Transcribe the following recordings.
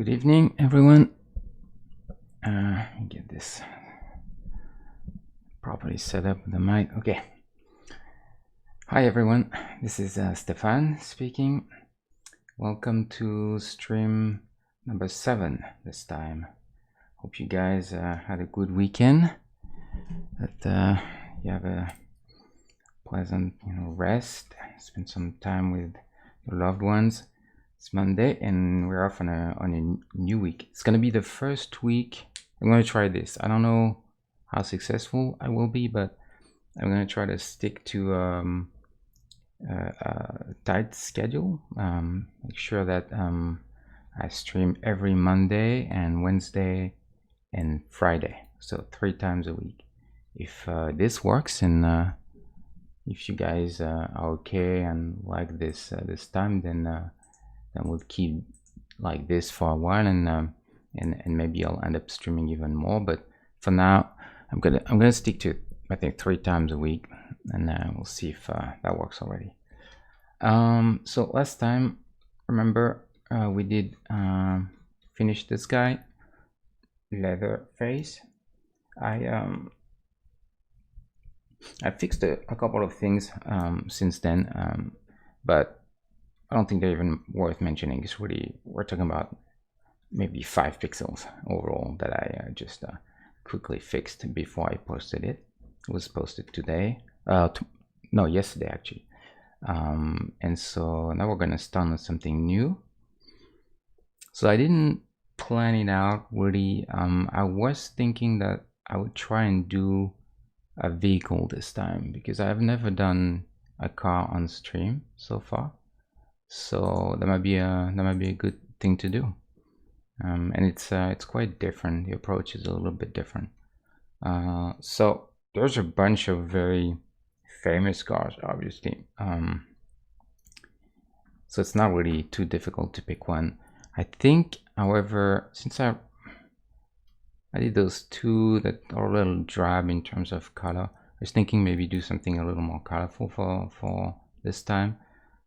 Good evening, everyone. Get this properly set up with the mic. Okay. Hi, everyone. This is Stefan speaking. Welcome to stream number 7 this time. Hope you guys had a good weekend. That you have a pleasant, rest. Spend some time with your loved ones. It's Monday and we're off on a new week. It's gonna be the first week. I'm gonna try this. I don't know how successful I will be, but I'm gonna try to stick to a tight schedule. Make sure that I stream every Monday and Wednesday and Friday, so 3 times a week. If this works and if you guys are okay and like this time, then we'll keep like this for a while, and maybe I'll end up streaming even more. But for now, I'm gonna stick to it, I think 3 times a week, and we'll see if that works already. So last time, remember, we did finish this guy, Leatherface. I fixed a couple of things since then, but I don't think they're even worth mentioning. It's really, we're talking about maybe 5 pixels overall that I just quickly fixed before I posted it. It was posted today, no, yesterday actually. And so now we're gonna start on something new. So I didn't plan it out really. I was thinking that I would try and do a vehicle this time because I've never done a car on stream so far. So that might be a good thing to do, and it's quite different. The approach is a little bit different. So there's a bunch of very famous cars, obviously. So it's not really too difficult to pick one. I think, however, since I did those 2 that are a little drab in terms of color, I was thinking maybe do something a little more colorful for this time.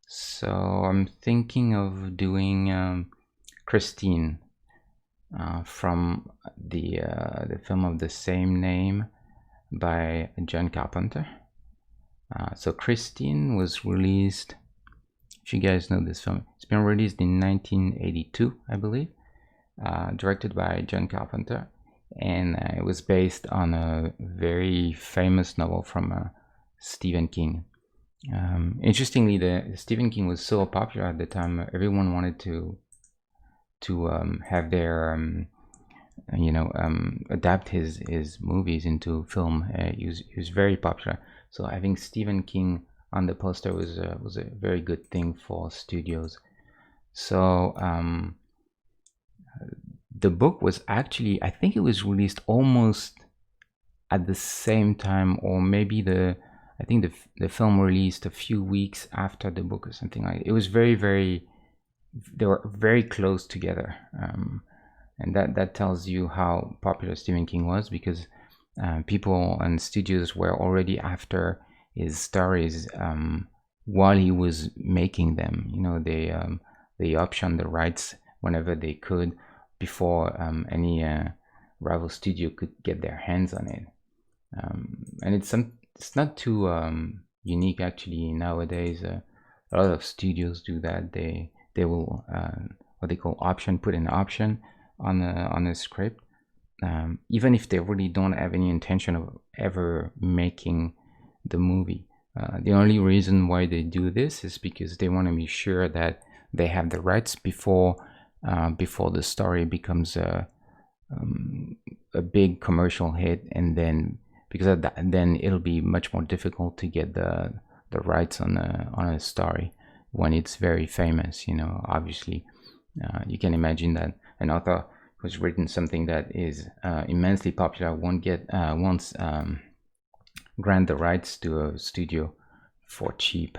So I'm thinking of doing Christine from the film of the same name by John Carpenter. So Christine was released, if you guys know this film, it's been released in 1982, I believe, directed by John Carpenter, and it was based on a very famous novel from Stephen King. Interestingly, the Stephen King was so popular at the time. Everyone wanted to have their adapt his movies into film. He was very popular. So having Stephen King on the poster was a very good thing for studios. So the book was actually, I think it was released almost at the same time, or maybe I think the film released a few weeks after the book or something like that. It was very, they were very close together, and that tells you how popular Stephen King was, because people and studios were already after his stories while he was making them. They optioned the rights whenever they could before any rival studio could get their hands on it. And it's not too unique actually nowadays. A lot of studios do that. They will what they call put an option on a script, even if they really don't have any intention of ever making the movie. The only reason why they do this is because they want to be sure that they have the rights before the story becomes a big commercial hit, and then because of that, then it'll be much more difficult to get the rights on a story when it's very famous. Obviously, you can imagine that an author who's written something that is immensely popular won't grant the rights to a studio for cheap.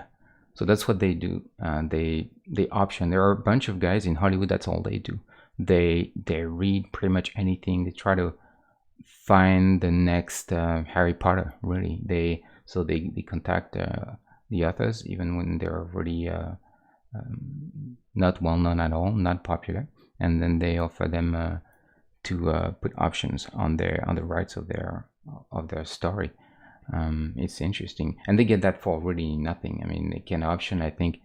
So that's what they do. They option. There are a bunch of guys in Hollywood. That's all they do. They read pretty much anything. They try to find the next Harry Potter. Really, they contact the authors even when they're really not well known at all, not popular. and then they offer them to put options on the rights of their story. It's interesting, and they get that for really nothing. I mean, they can option. I think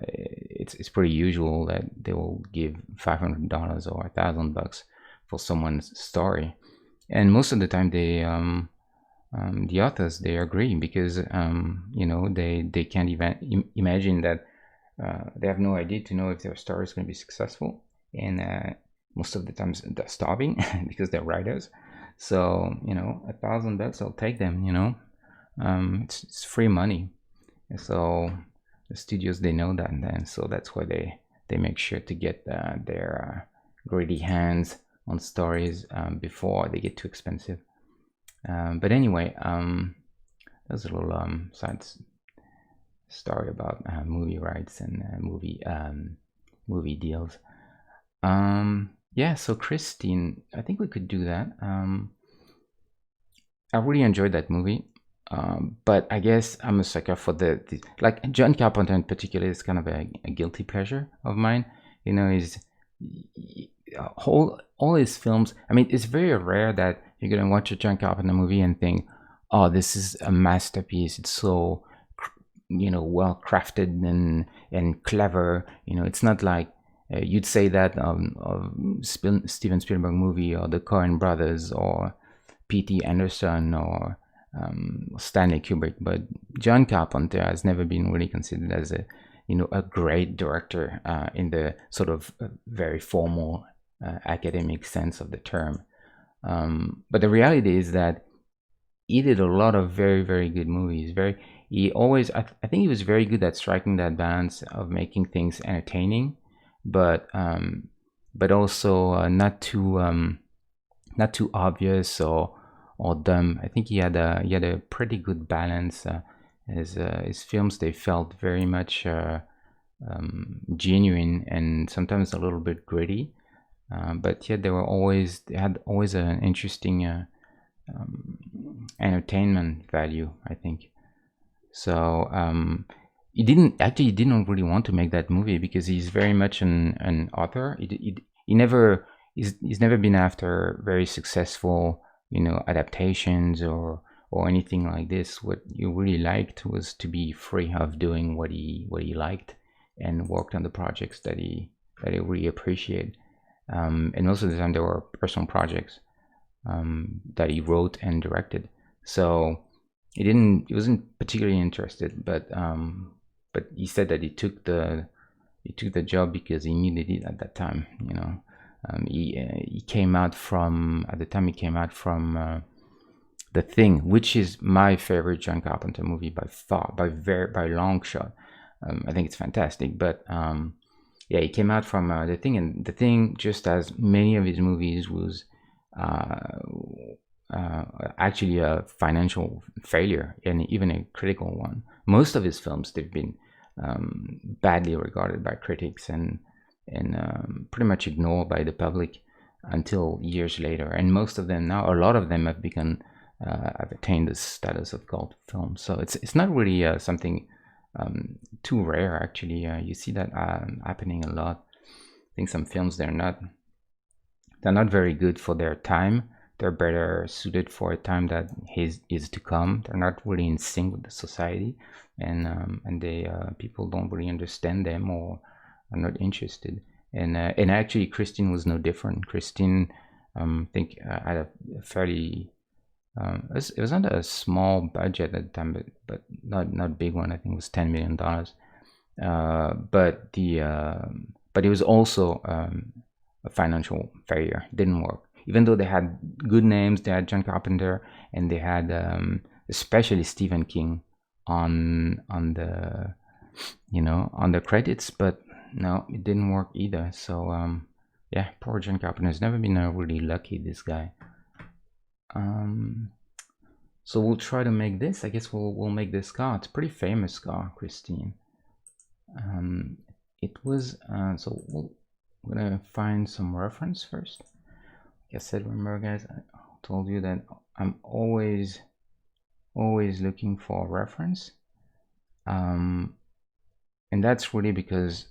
it's pretty usual that they will give $500 or $1,000 for someone's story, and most of the time they the authors, they agree, because you know, they can't even imagine that they have no idea to know if their story is going to be successful, and most of the times they're starving because they're writers. So you know, $1,000, I'll take them. You know, it's free money. So the studios, they know that, and so that's why they make sure to get their greedy hands on stories before they get too expensive. But anyway, there's a little side story about movie rights and movie deals. Yeah, so Christine, I think we could do that. I really enjoyed that movie, but I guess I'm a sucker for the like John Carpenter in particular is kind of a guilty pleasure of mine. You know, is all his films. I mean, it's very rare that you're gonna watch a John Carpenter movie and think, "Oh, this is a masterpiece. It's so, you know, well crafted and clever." You know, it's not like you'd say that of Steven Spielberg movie, or the Coen Brothers, or P.T. Anderson, or Stanley Kubrick. But John Carpenter has never been really considered as a, you know, a great director in the sort of very formal academic sense of the term. But the reality is that he did a lot of very, very good movies. He always, I think he was very good at striking that balance of making things entertaining, but also not too obvious or dumb. I think he had a pretty good balance. His films, they felt very much genuine and sometimes a little bit gritty, but yet they had always an interesting entertainment value, I think. So he didn't really want to make that movie because he's very much an author. He's never been after very successful, you know, adaptations or anything like this. What he really liked was to be free of doing what he liked, and worked on the projects that he really appreciated. And most of the time, there were personal projects that he wrote and directed. So he wasn't particularly interested, but he said that he took the job because he needed it at that time. You know, he came out from, at the time, he came out from The Thing, which is my favorite John Carpenter movie by far, by a long shot. I think it's fantastic, but yeah, he came out from The Thing, and The Thing, just as many of his movies, was actually a financial failure, and even a critical one. Most of his films, they've been badly regarded by critics and pretty much ignored by the public until years later. And most of them now, a lot of them have have attained the status of cult films. So it's not really something too rare, actually. You see that happening a lot. I think some films, they're not very good for their time. They're better suited for a time that is to come. They're not really in sync with the society, and they people don't really understand them or are not interested. And actually, Christine was no different. Christine, I think, had a fairly it was not a small budget at the time, but not big one. I think it was $10 million. But it was also a financial failure. It didn't work. Even though they had good names, they had John Carpenter, and they had especially Stephen King on the credits, but no, it didn't work either. So yeah, poor John Carpenter has never been really lucky, this guy. So we'll try to make this. I guess we'll make this car. It's a pretty famous car, Christine. It was so we're gonna find some reference first. Like I said, remember, guys, I told you that I'm always looking for reference, and that's really because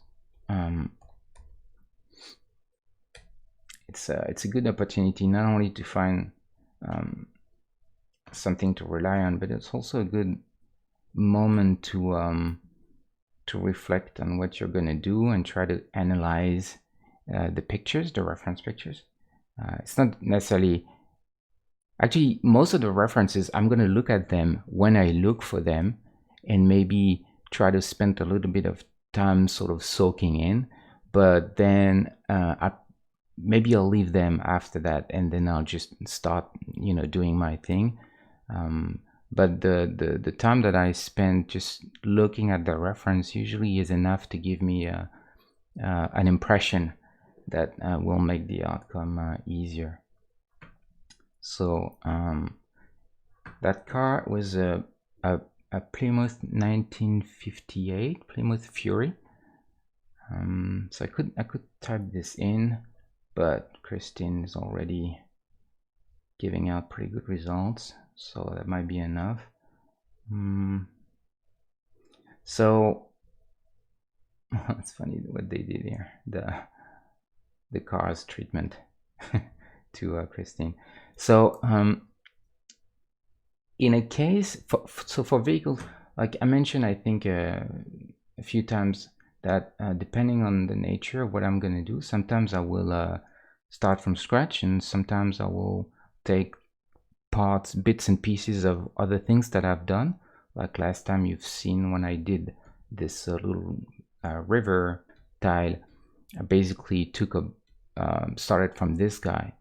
it's a good opportunity not only to find something to rely on, but it's also a good moment to reflect on what you're going to do and try to analyze the pictures, the reference pictures. It's not necessarily, actually, most of the references, I'm going to look at them when I look for them and maybe try to spend a little bit of time sort of soaking in, but then maybe I'll leave them after that, and then I'll just start, you know, doing my thing. But the time that I spend just looking at the reference usually is enough to give me an impression that will make the outcome easier. So that car was a Plymouth 1958 Plymouth Fury. So I could type this in, but Christine is already giving out pretty good results, so that might be enough. So it's funny what they did here, the car's treatment to Christine. So in a case for vehicles, like I mentioned, I think a few times that depending on the nature of what I'm going to do, sometimes I will start from scratch, and sometimes I will take parts, bits and pieces of other things that I've done. Like last time you've seen when I did this little river tile, I basically took started from this guy,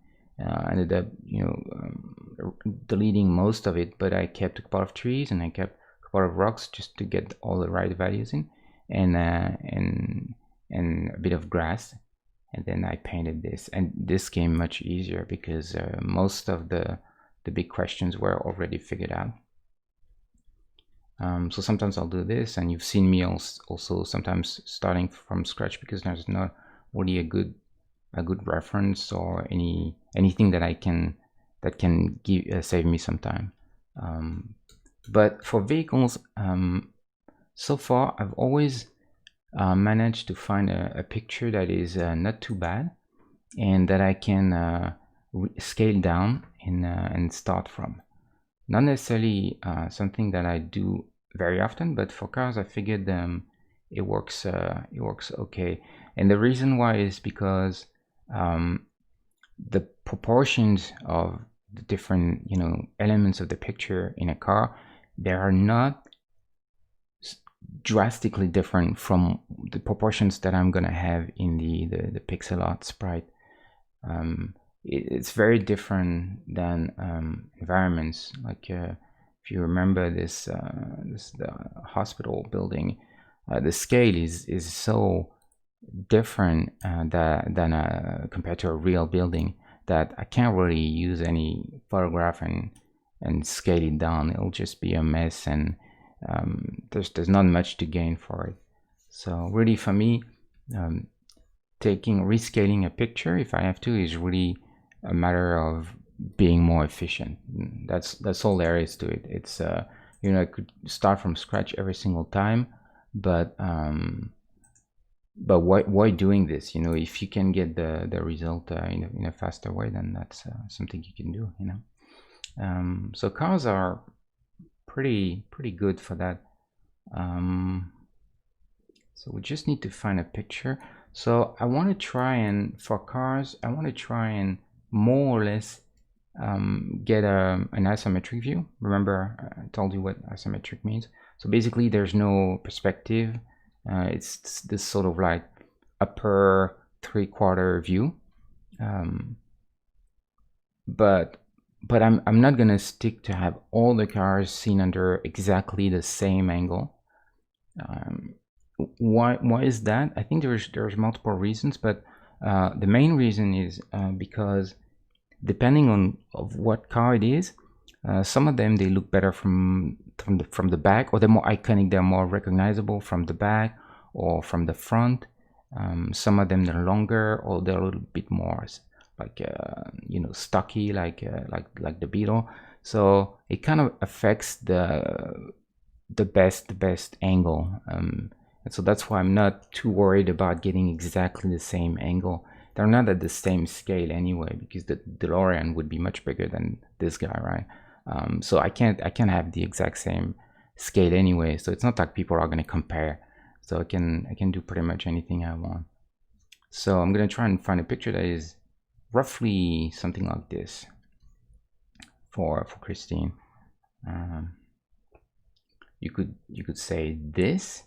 ended up, you know, deleting most of it, but I kept a couple of trees and I kept a couple of rocks just to get all the right values in, and a bit of grass, and then I painted this, and this came much easier because most of the big questions were already figured out. So sometimes I'll do this, and you've seen me also sometimes starting from scratch because there's not really a good reference or anything that can give save me some time. But for vehicles, so far I've always managed to find a picture that is not too bad and that I can scale down and start from. Not necessarily something that I do very often, but for cars I figured it works okay. And the reason why is because the proportions of the different, you know, elements of the picture in a car, they are not drastically different from the proportions that I'm gonna have in the pixel art sprite. It's very different than environments. Like if you remember this the hospital building, the scale is so different than compared to a real building that I can't really use any photograph and scale it down. It'll just be a mess, and there's not much to gain for it. So really for me, rescaling a picture if I have to is really a matter of being more efficient. That's all there is to it. It's you know, I could start from scratch every single time, but why doing this? You know, if you can get the result in a faster way, then that's something you can do, you know. So cars are pretty good for that. So we just need to find a picture. So I want to try and, for cars, I want to try and more or less get an isometric view. Remember I told you what isometric means. So basically there's no perspective. It's this sort of like upper 3/4 view. But I'm not gonna stick to have all the cars seen under exactly the same angle. Why is that? I think there's multiple reasons, but the main reason is because depending on what car it is, some of them they look better from the back, or they're more iconic, they're more recognizable from the back or from the front. Some of them they're longer, or they're a little bit more like you know, stocky, like the Beetle. So it kind of affects the best angle, and so that's why I'm not too worried about getting exactly the same angle. they're not at the same scale anyway, because the DeLorean would be much bigger than this guy, right? So I can't have the exact same scale anyway, so it's not like people are going to compare. So I can do pretty much anything I want. So I'm going to try and find a picture that is roughly something like this for Christine. You could say this,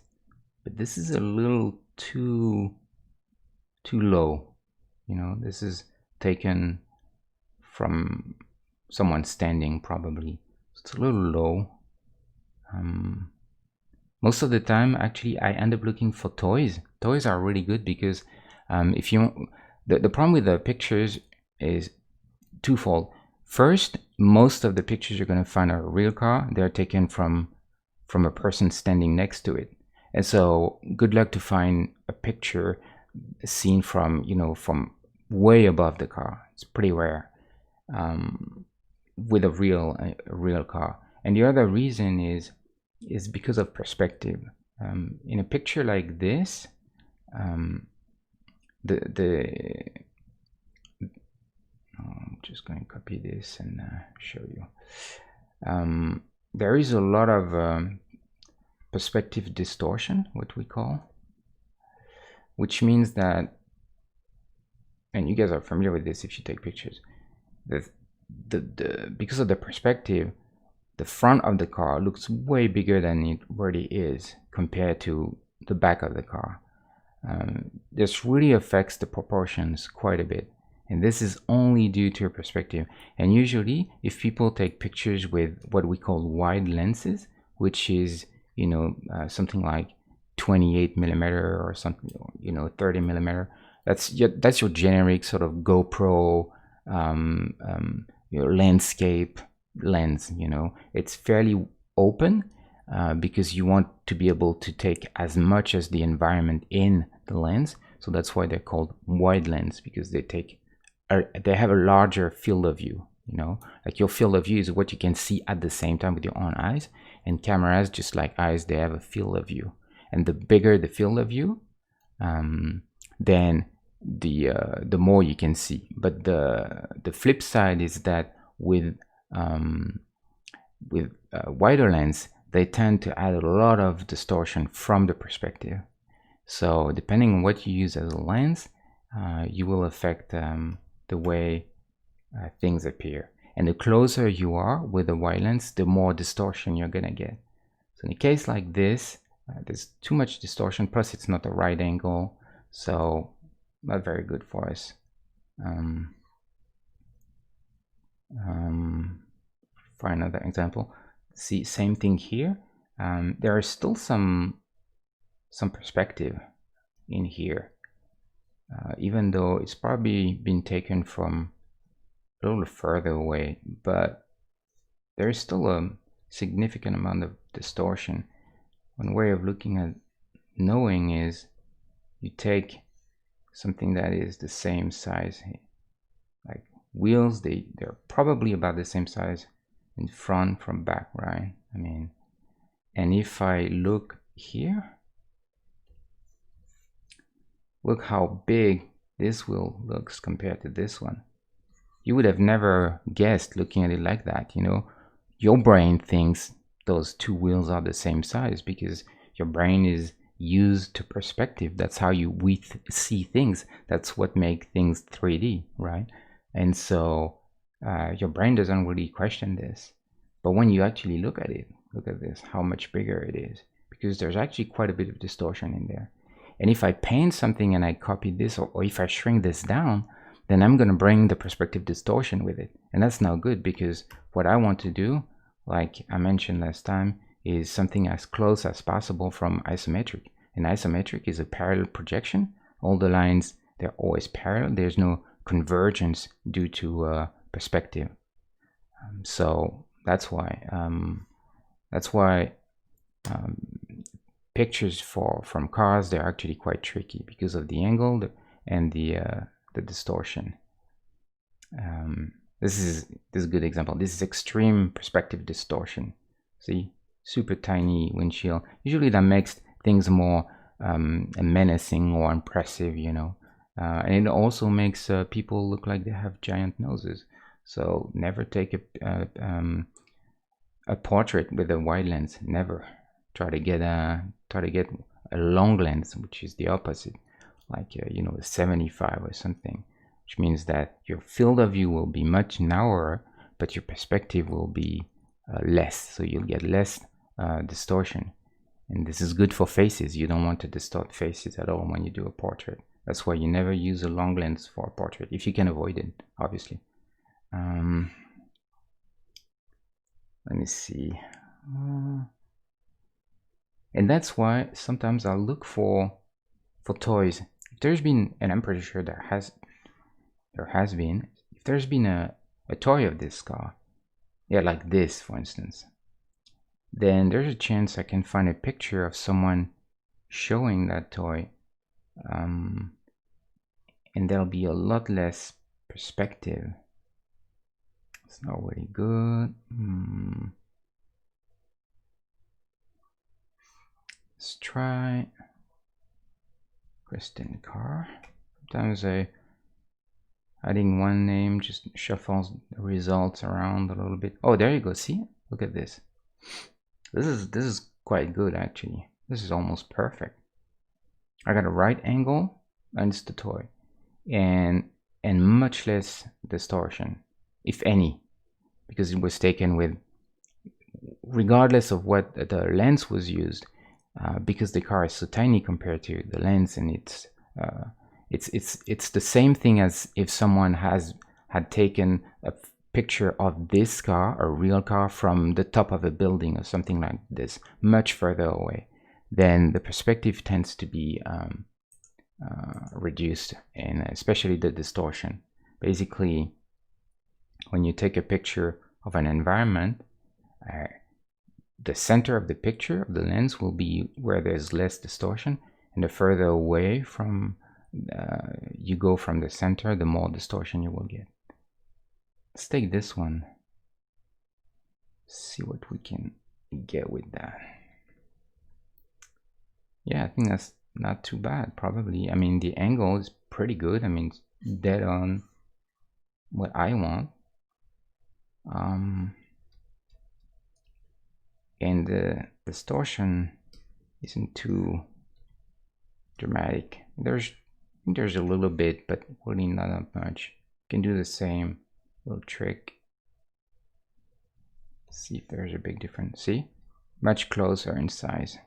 but this is a little too low. You know, this is taken from someone standing, probably. It's a little low. Most of the time, actually, I end up looking for toys. Toys are really good because if you the problem with the pictures is twofold. First, most of the pictures you're going to find are a real car. They're taken from a person standing next to it, and so good luck to find a picture seen from, you know, from way above the car. It's pretty rare with a real car. And the other reason is because of perspective. In a picture like this, I'm just going to copy this and show you. There is a lot of perspective distortion, what we call, which means that, and you guys are familiar with this if you take pictures, because of the perspective, the front of the car looks way bigger than it really is compared to the back of the car. This really affects the proportions quite a bit, and this is only due to your perspective. And usually, if people take pictures with what we call wide lenses, which is, you know, something like 28 millimeter or something, you know, 30 millimeter, that's your generic sort of GoPro your landscape lens. You know, it's fairly open because you want to be able to take as much as the environment in the lens. So that's why they're called wide lens, because they have a larger field of view. You know, like your field of view is what you can see at the same time with your own eyes, and cameras, just like eyes, they have a field of view. And the bigger the field of view, then the more you can see. But the flip side is that with wider lens, they tend to add a lot of distortion from the perspective. So depending on what you use as a lens, you will affect the way things appear. And the closer you are with a wide lens, the more distortion you're gonna get. So in a case like this, there's too much distortion, plus it's not a right angle, so not very good for us. For another example, see, same thing here. There is still some perspective in here, even though it's probably been taken from a little further away, but there is still a significant amount of distortion. One way of looking at knowing is you take something that is the same size, like wheels, they're probably about the same size in front from back, right? I mean, and if I look here, look how big this wheel looks compared to this one. You would have never guessed looking at it like that. You know, your brain thinks those two wheels are the same size because your brain is used to perspective. That's how we see things. That's what makes things 3D, right? And so your brain doesn't really question this. But when you actually look at it, look at this, how much bigger it is, because there's actually quite a bit of distortion in there. And if I paint something and I copy this, or if I shrink this down, then I'm going to bring the perspective distortion with it. And that's not good, because what I want to do, like I mentioned last time, is something as close as possible from isometric. And isometric is a parallel projection. All the lines, they're always parallel. There's no convergence due to perspective. So that's why pictures from cars, they're actually quite tricky because of the angle and the distortion. This is a good example. This is extreme perspective distortion. See, super tiny windshield. Usually that makes things more menacing or impressive, you know. And it also makes people look like they have giant noses. So never take a portrait with a wide lens. Never try to get a long lens, which is the opposite, like you know, a 75 or something, which means that your field of view will be much narrower, but your perspective will be less, so you'll get less distortion. And this is good for faces. You don't want to distort faces at all when you do a portrait. That's why you never use a long lens for a portrait, if you can avoid it, obviously. Let me see. And that's why sometimes I'll look for toys. If there's been, and I'm pretty sure there has been, if there's been a toy of this car, yeah, like this, for instance, then there's a chance I can find a picture of someone showing that toy, and there'll be a lot less perspective. It's not really good. Let's try Kristen Carr. Sometimes adding one name just shuffles the results around a little bit. Oh, there you go. See? Look at this. This is quite good, actually. This is almost perfect. I got a right angle against the toy, and much less distortion, if any, because it was taken with, regardless of what the lens was used, because the car is so tiny compared to the lens, and it's the same thing as if someone had taken a picture of this car, a real car, from the top of a building or something like this, much further away. Then the perspective tends to be reduced, and especially the distortion. Basically, when you take a picture of an environment, the center of the picture of the lens will be where there's less distortion, and the further away from you go from the center, the more distortion you will get. Let's take this one, see what we can get with that. Yeah, I think that's not too bad, probably. I mean, the angle is pretty good. I mean, it's dead on what I want. And the distortion isn't too dramatic. There's a little bit, but really not that much. You can do the same little trick. See if there's a big difference. See? Much closer in size.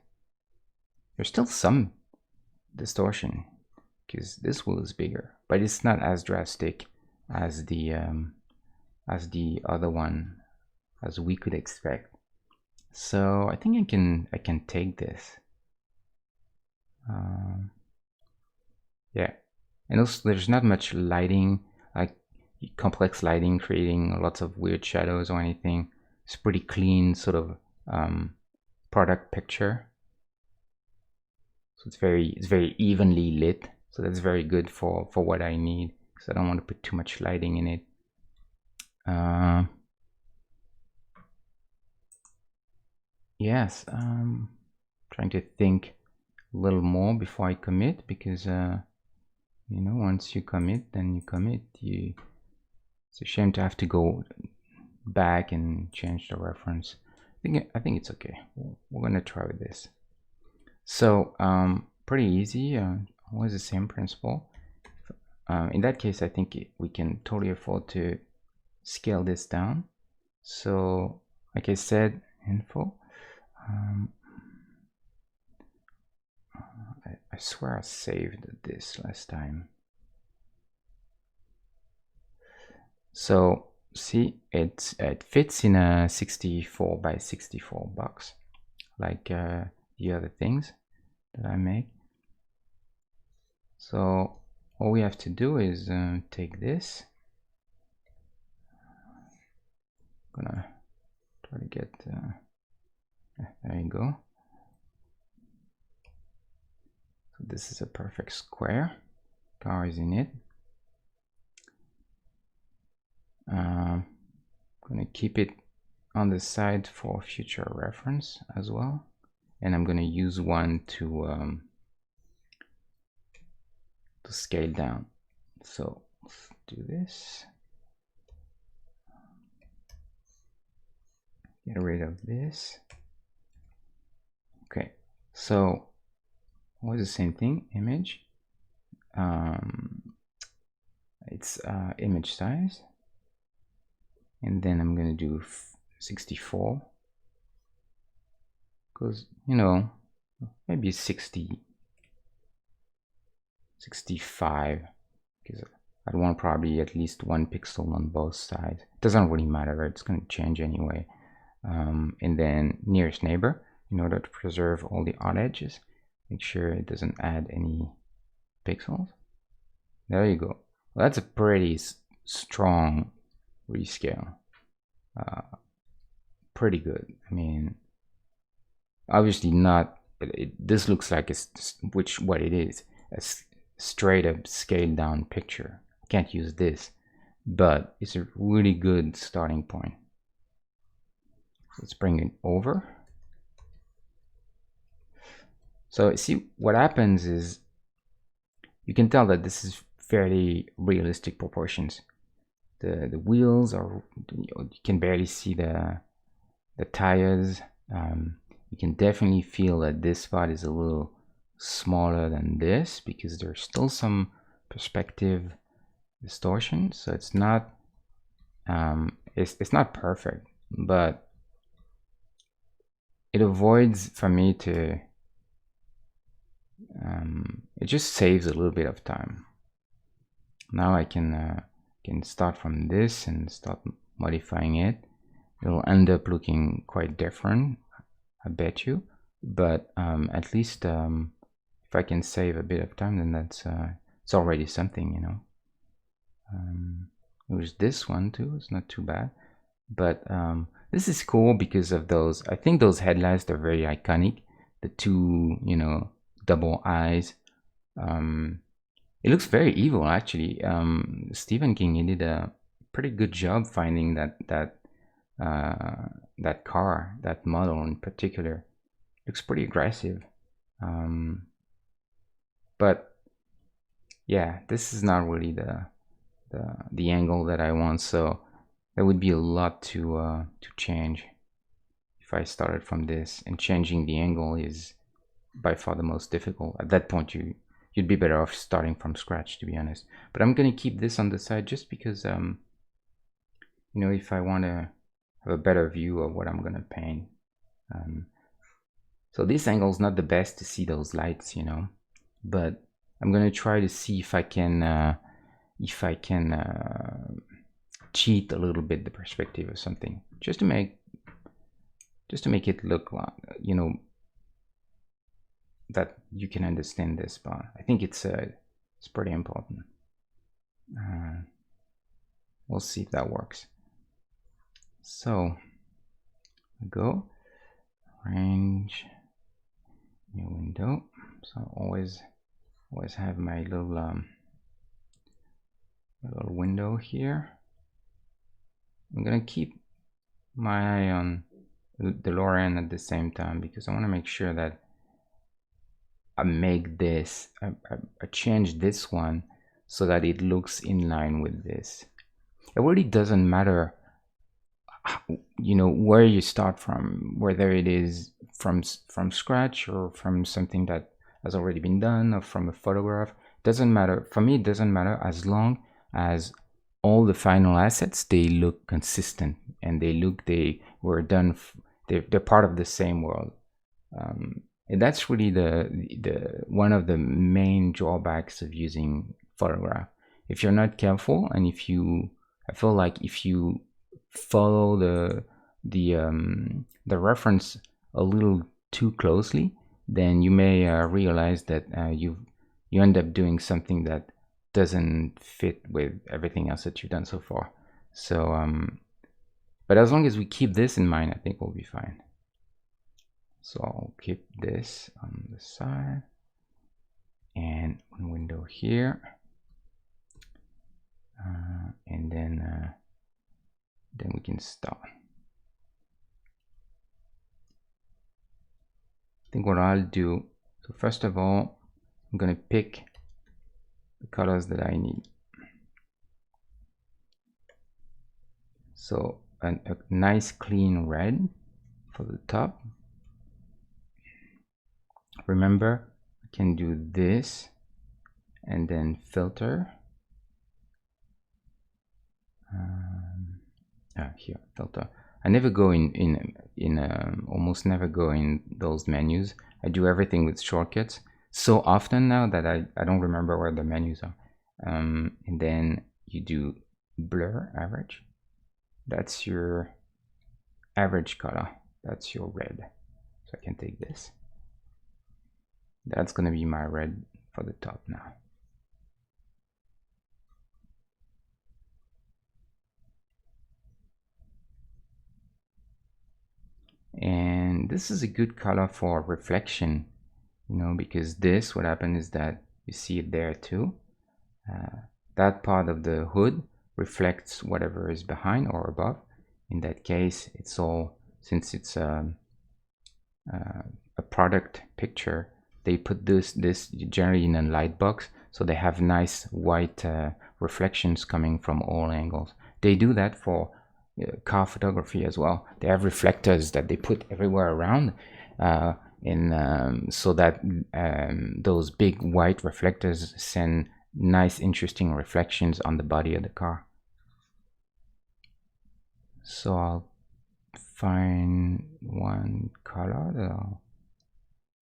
There's still some distortion because this wheel is bigger, but it's not as drastic as the other one, as we could expect. So I think I can take this. Yeah, and also there's not much lighting, like complex lighting, creating lots of weird shadows or anything. It's pretty clean sort of product picture. So it's very evenly lit. So that's very good for what I need, because I don't want to put too much lighting in it. Yes, trying to think a little more before I commit, because you know, once you commit, then you commit. It's a shame to have to go back and change the reference. I think it's okay. We're gonna try with this. So pretty easy. Always the same principle. In that case, I think we can totally afford to scale this down. So like I said, info. I swear I saved this last time. So see, it fits in a 64 by 64 box, like the other things that I make. So all we have to do is take this. I'm gonna try to get there you go. So this is a perfect square. Car is in it. I'm gonna keep it on the side for future reference as well, and I'm gonna use one to to scale down. So let's do this. Get rid of this. Okay, so always the same thing, image. It's image size, and then I'm gonna do 64, because, you know, maybe 60, 65, because I'd want probably at least 1 pixel on both sides. It doesn't really matter, it's going to change anyway. And then nearest neighbor, in order to preserve all the odd edges, make sure it doesn't add any pixels. There you go. Well, that's a pretty strong rescale. Pretty good. I mean, obviously not. This looks like what it is, a straight up scaled down picture. I can't use this, but it's a really good starting point. Let's bring it over. So see, what happens is you can tell that this is fairly realistic proportions. The wheels are, you can barely see the tires. You can definitely feel that this spot is a little smaller than this because there's still some perspective distortion. So it's not it's not perfect, but it avoids for me to it just saves a little bit of time. Now I can start from this and start modifying it. It'll end up looking quite different, I bet you, but at least if I can save a bit of time, then that's it's already something, you know. It was this one too, it's not too bad, but this is cool because of those, I think those headlights are very iconic, the two, you know, double eyes. It looks very evil, actually. Stephen King, he did a pretty good job finding that car, that model in particular. Looks pretty aggressive. But yeah, this is not really the angle that I want, so there would be a lot to change if I started from this, and changing the angle is by far the most difficult. At that point, you'd be better off starting from scratch, to be honest. But I'm gonna keep this on the side just because you know, if I want to have a better view of what I'm gonna paint. So this angle is not the best to see those lights, you know, but I'm gonna try to see if I can cheat a little bit the perspective or something, just to make it look like, you know, that you can understand this part. I think it's pretty important. We'll see if that works. So go range, new window. So always have my little window here. I'm gonna keep my eye on the lower end at the same time because I want to make sure that I make this, I change this one so that it looks in line with this. It really doesn't matter, you know, where you start from, whether it is from scratch or from something that has already been done or from a photograph. It doesn't matter. For me, it doesn't matter as long as all the final assets, they look consistent and they were done, they're part of the same world. And that's really the one of the main drawbacks of using photograph. If you're not careful, and I feel like if you follow the reference a little too closely, then you may realize that you end up doing something that doesn't fit with everything else that you've done so far. So but as long as we keep this in mind, I think we'll be fine. So I'll keep this on the side and one window here, and then we can start. I think what I'll do, so first of all, I'm gonna pick the colors that I need. So a nice clean red for the top. Remember, I can do this and then filter. Here, filter. I never go almost never go in those menus. I do everything with shortcuts so often now that I don't remember where the menus are. And then you do blur average. That's your average color. That's your red. So I can take this. That's gonna be my red for the top now. And this is a good color for reflection, you know, because this, what happened is that you see it there too. That part of the hood reflects whatever is behind or above. In that case, it's all, since it's a product picture, they put this generally in a light box, so they have nice white reflections coming from all angles. They do that for car photography as well. They have reflectors that they put everywhere around, so that those big white reflectors send nice, interesting reflections on the body of the car. So I'll find one color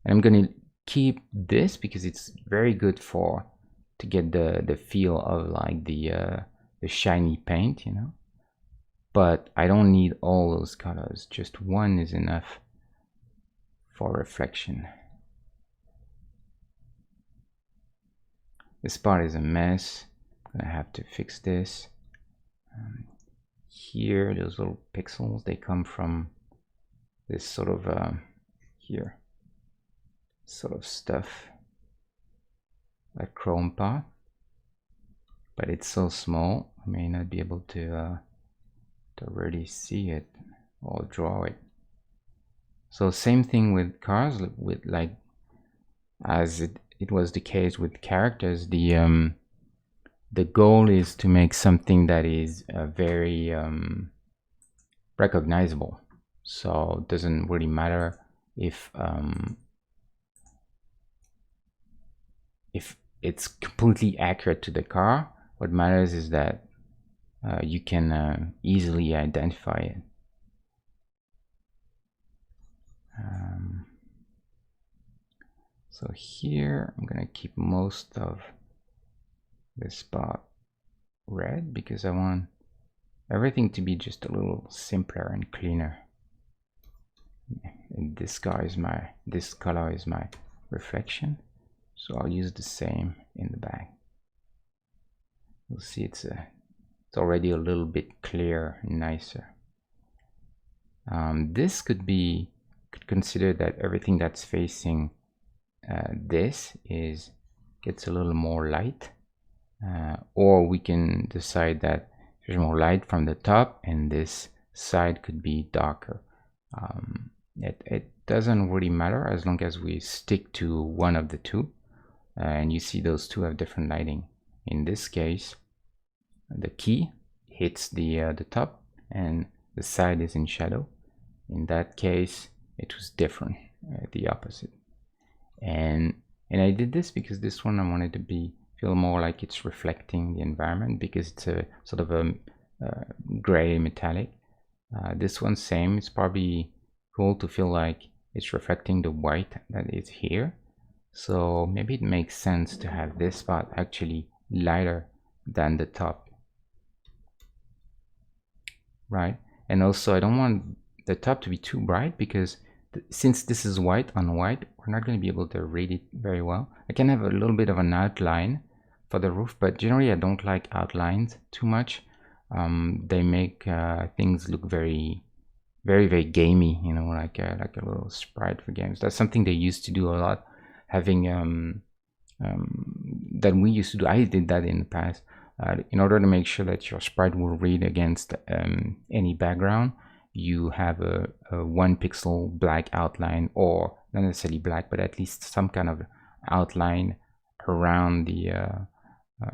and I'm gonna keep this because it's very good to get the feel of like the shiny paint, you know. But I don't need all those colors, just one is enough for reflection. This part is a mess. I'm gonna have to fix this. Here, those little pixels, they come from this sort of here sort of stuff, like chrome part, but it's so small I may not be able to really see it or draw it. So same thing with cars, with like as it was the case with characters, the goal is to make something that is very recognizable. So it doesn't really matter if it's completely accurate to the car. What matters is that you can easily identify it. So here I'm gonna keep most of this spot red because I want everything to be just a little simpler and cleaner. And this color is my reflection, so I'll use the same in the back. You'll see it's already a little bit clearer and nicer. This could consider that everything that's facing this gets a little more light, or we can decide that there's more light from the top and this side could be darker. It doesn't really matter as long as we stick to one of the two, and you see those two have different lighting. In this case, the key hits the top and the side is in shadow. In that case, it was different, the opposite. And I did this because this one I wanted to feel more like it's reflecting the environment, because it's a sort of a gray metallic. This one same, it's probably cool to feel like it's reflecting the white that is here. So maybe it makes sense to have this spot actually lighter than the top, right? And also I don't want the top to be too bright, because since this is white on white, we're not going to be able to read it very well. I can have a little bit of an outline for the roof, but generally I don't like outlines too much. They make things look very, very, very gamey, you know, like a little sprite for games. That's something they used to do a lot, having that we used to do. I did that in the past, in order to make sure that your sprite will read against any background. You have a 1 pixel black outline, or not necessarily black, but at least some kind of outline around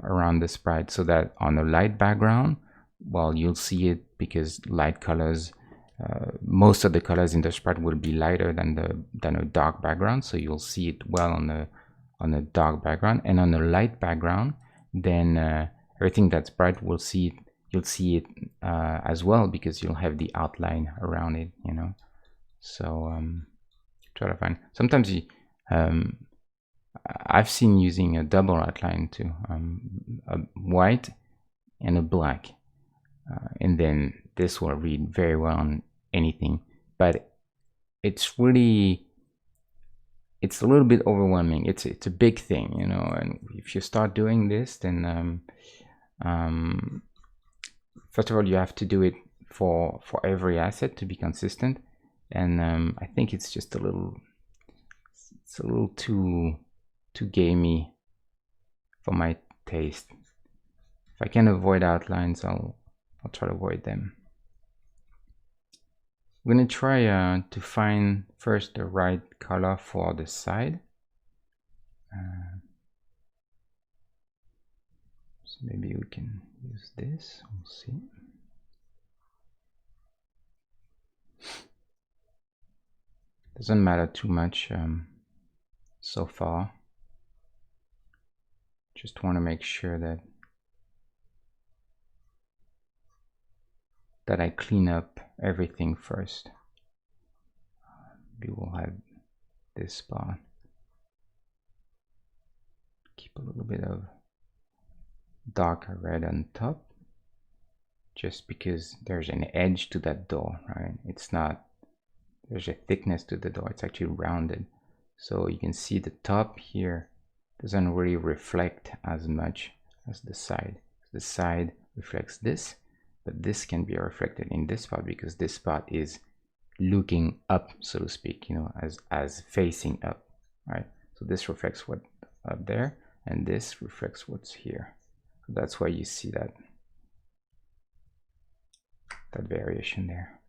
around the sprite, so that on a light background, well, you'll see it because light colors, most of the colors in the sprite will be lighter than a dark background, so you'll see it well on a dark background. And on a light background, then everything that's bright will see it. You'll see it as well, because you'll have the outline around it, you know. So try to find. Sometimes I've seen using a double outline too, a white and a black, and then this will read very well on anything. But it's really, it's a little bit overwhelming. It's a big thing, you know. And if you start doing this, then first of all, you have to do it for every asset to be consistent. And I think it's just a little, it's a little too gamey for my taste. If I can avoid outlines, I'll try to avoid them. I'm gonna try to find first the right color for the side. So maybe we can use this. We'll see. Doesn't matter too much so far. Just want to make sure that I clean up everything first. We will have this spot. Keep a little bit of darker red on top, just because there's an edge to that door, right? It's not, there's a thickness to the door, it's actually rounded. So you can see the top here doesn't really reflect as much as the side. The side reflects this, but this can be reflected in this spot because this spot is looking up, so to speak, you know, as facing up, right? So this reflects what up there, and this reflects what's here. So that's why you see that variation there.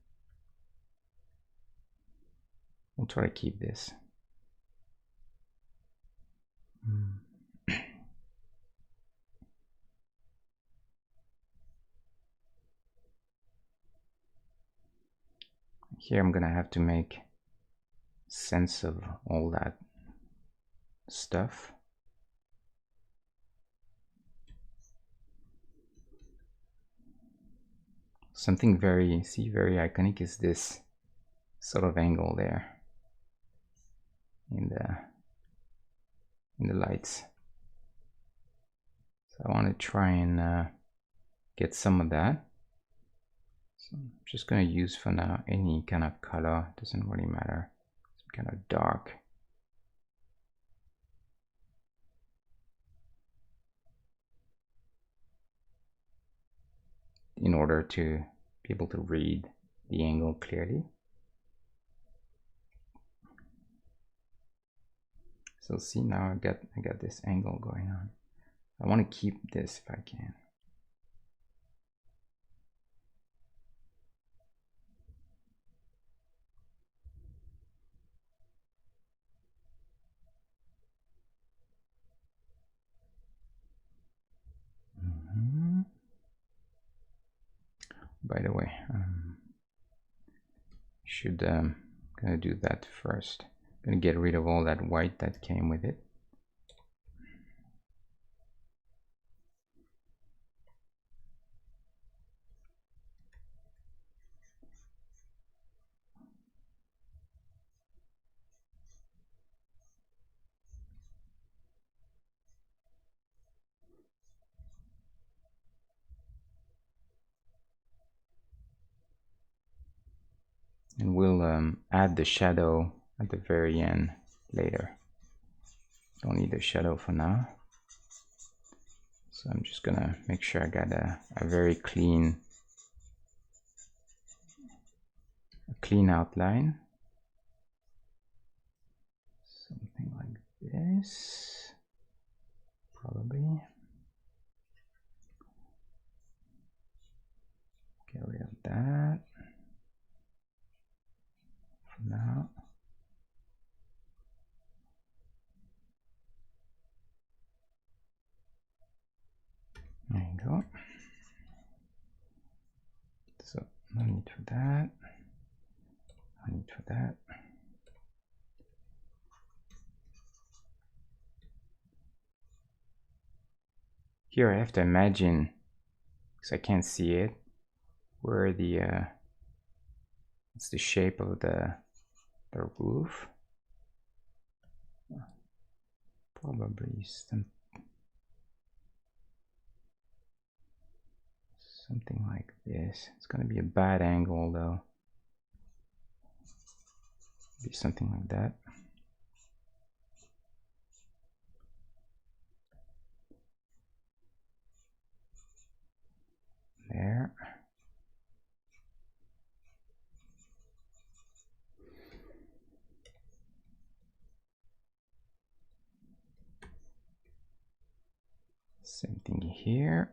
We'll try to keep this. Here I'm gonna have to make sense of all that stuff. Something very iconic is this sort of angle there in the lights. So I want to try and get some of that. So I'm just going to use for now any kind of color, doesn't really matter, some kind of dark. In order to be able to read the angle clearly. So see, now I got this angle going on. I want to keep this if I can. By the way, gonna do that first. Gonna get rid of all that white that came with it. And we'll add the shadow at the very end later. Don't need the shadow for now. So I'm just gonna make sure I got a very clean outline. Something like this, probably. Get rid of that for now. So no need for that. No need for that. Here I have to imagine, because I can't see it, where the it's the shape of the roof. Probably something like this. It's going to be a bad angle though. Be something like that. There. Same thing here.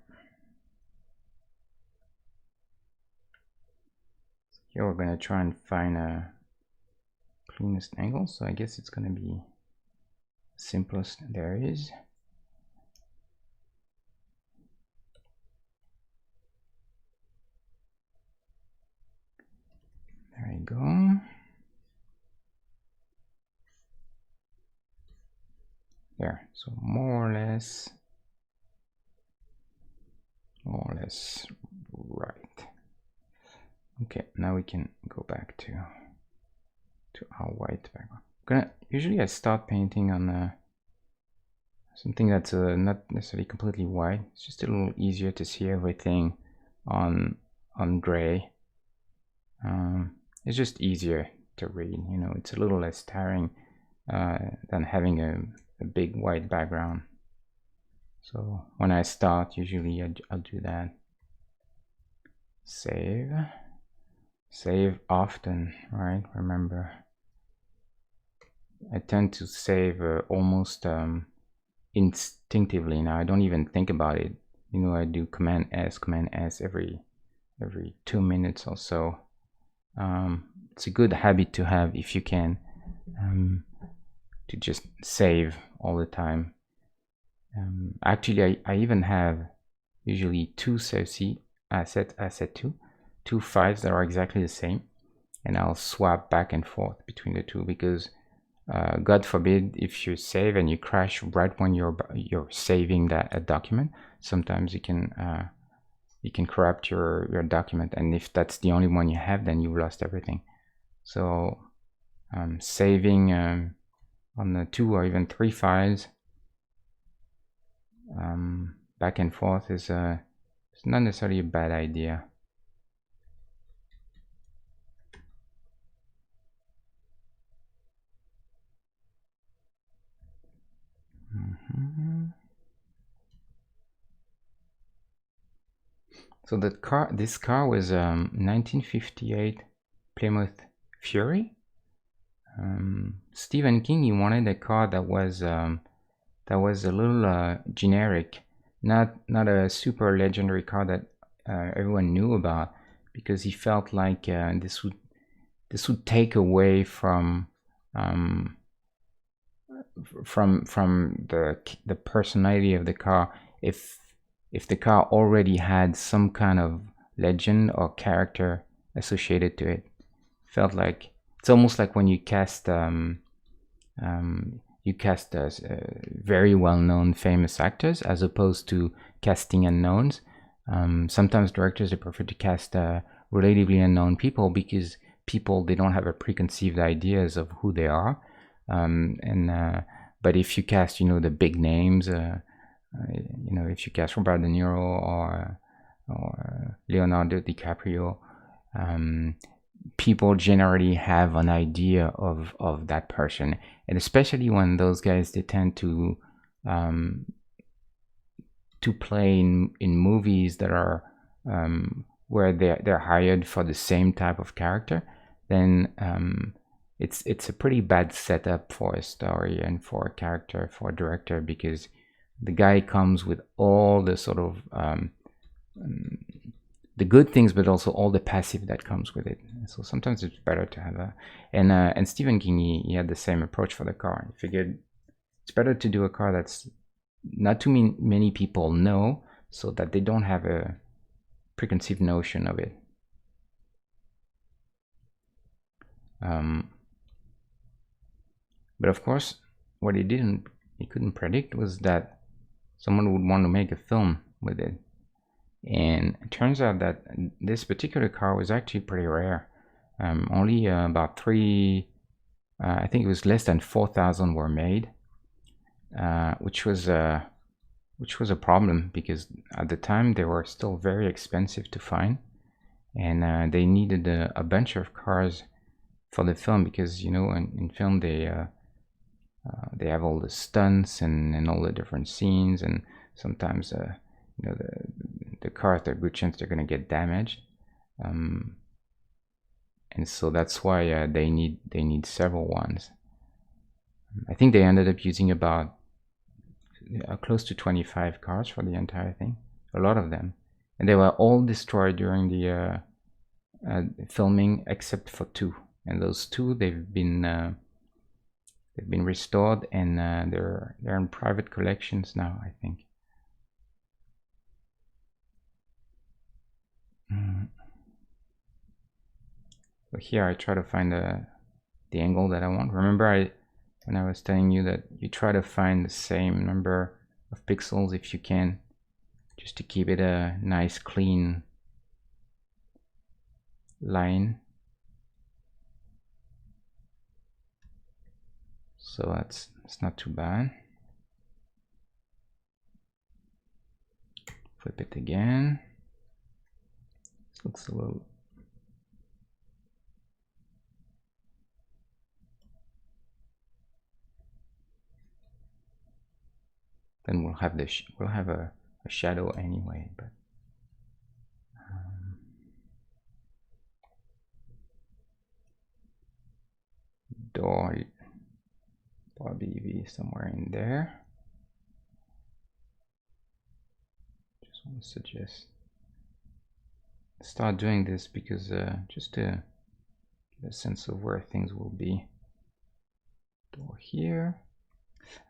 Here we're going to try and find a cleanest angle, so I guess it's going to be simplest there is. There you go. There, so more or less right. Okay, now we can go back to our white background. Usually I start painting on something that's not necessarily completely white. It's just a little easier to see everything on gray. It's just easier to read, you know. It's a little less tiring than having a big white background. So when I start, usually I'll do that. Save often, right? Remember, I tend to save almost instinctively. Now I don't even think about it. You know, I do Command S every 2 minutes or so. It's a good habit to have if you can, to just save all the time. Actually, I even have usually two save. See, asset 2 files that are exactly the same, and I'll swap back and forth between the two, because God forbid if you save and you crash right when you're saving a document, sometimes you can corrupt your document, and if that's the only one you have, then you've lost everything. So saving on the 2 or even 3 files back and forth is it's not necessarily a bad idea. So this car was 1958 Plymouth Fury. Stephen King, he wanted a car that was a little generic, not a super legendary car that everyone knew about, because he felt like this would take away from the personality of the car if the car already had some kind of legend or character associated to it. Felt like it's almost like when you cast very well-known famous actors as opposed to casting unknowns. Sometimes directors prefer to cast relatively unknown people, because they don't have a preconceived ideas of who they are. But if you cast, you know, the big names, you know, if you cast Robert De Niro or Leonardo DiCaprio, people generally have an idea of that person, and especially when those guys, they tend to play in movies that are where they're hired for the same type of character, then it's a pretty bad setup for a story and for a character, for a director, because the guy comes with all the sort of the good things, but also all the passive that comes with it. So sometimes it's better to have and Stephen King, he had the same approach for the car. He figured it's better to do a car that's not too many people know, so that they don't have a preconceived notion of it. But of course, what he couldn't predict was that someone would want to make a film with it. And it turns out that this particular car was actually pretty rare. Only about I think it was less than 4,000 were made, which was a problem because at the time they were still very expensive to find, and they needed a bunch of cars for the film because, you know, in film they have all the stunts and all the different scenes, and sometimes you know, the cars, there's a good chance they're going to get damaged, and so that's why they need several ones. I think they ended up using about close to 25 cars for the entire thing, a lot of them, and they were all destroyed during the filming except for 2, and those 2 they've been restored, and they're in private collections now, I think. So here I try to find the angle that I want. Remember when I was telling you that you try to find the same number of pixels if you can, just to keep it a nice clean line. So it's not too bad. Flip it again. This looks a little. Then we'll have a shadow anyway, but door BV somewhere in there. Just want to suggest start doing this because just to get a sense of where things will be. Door here.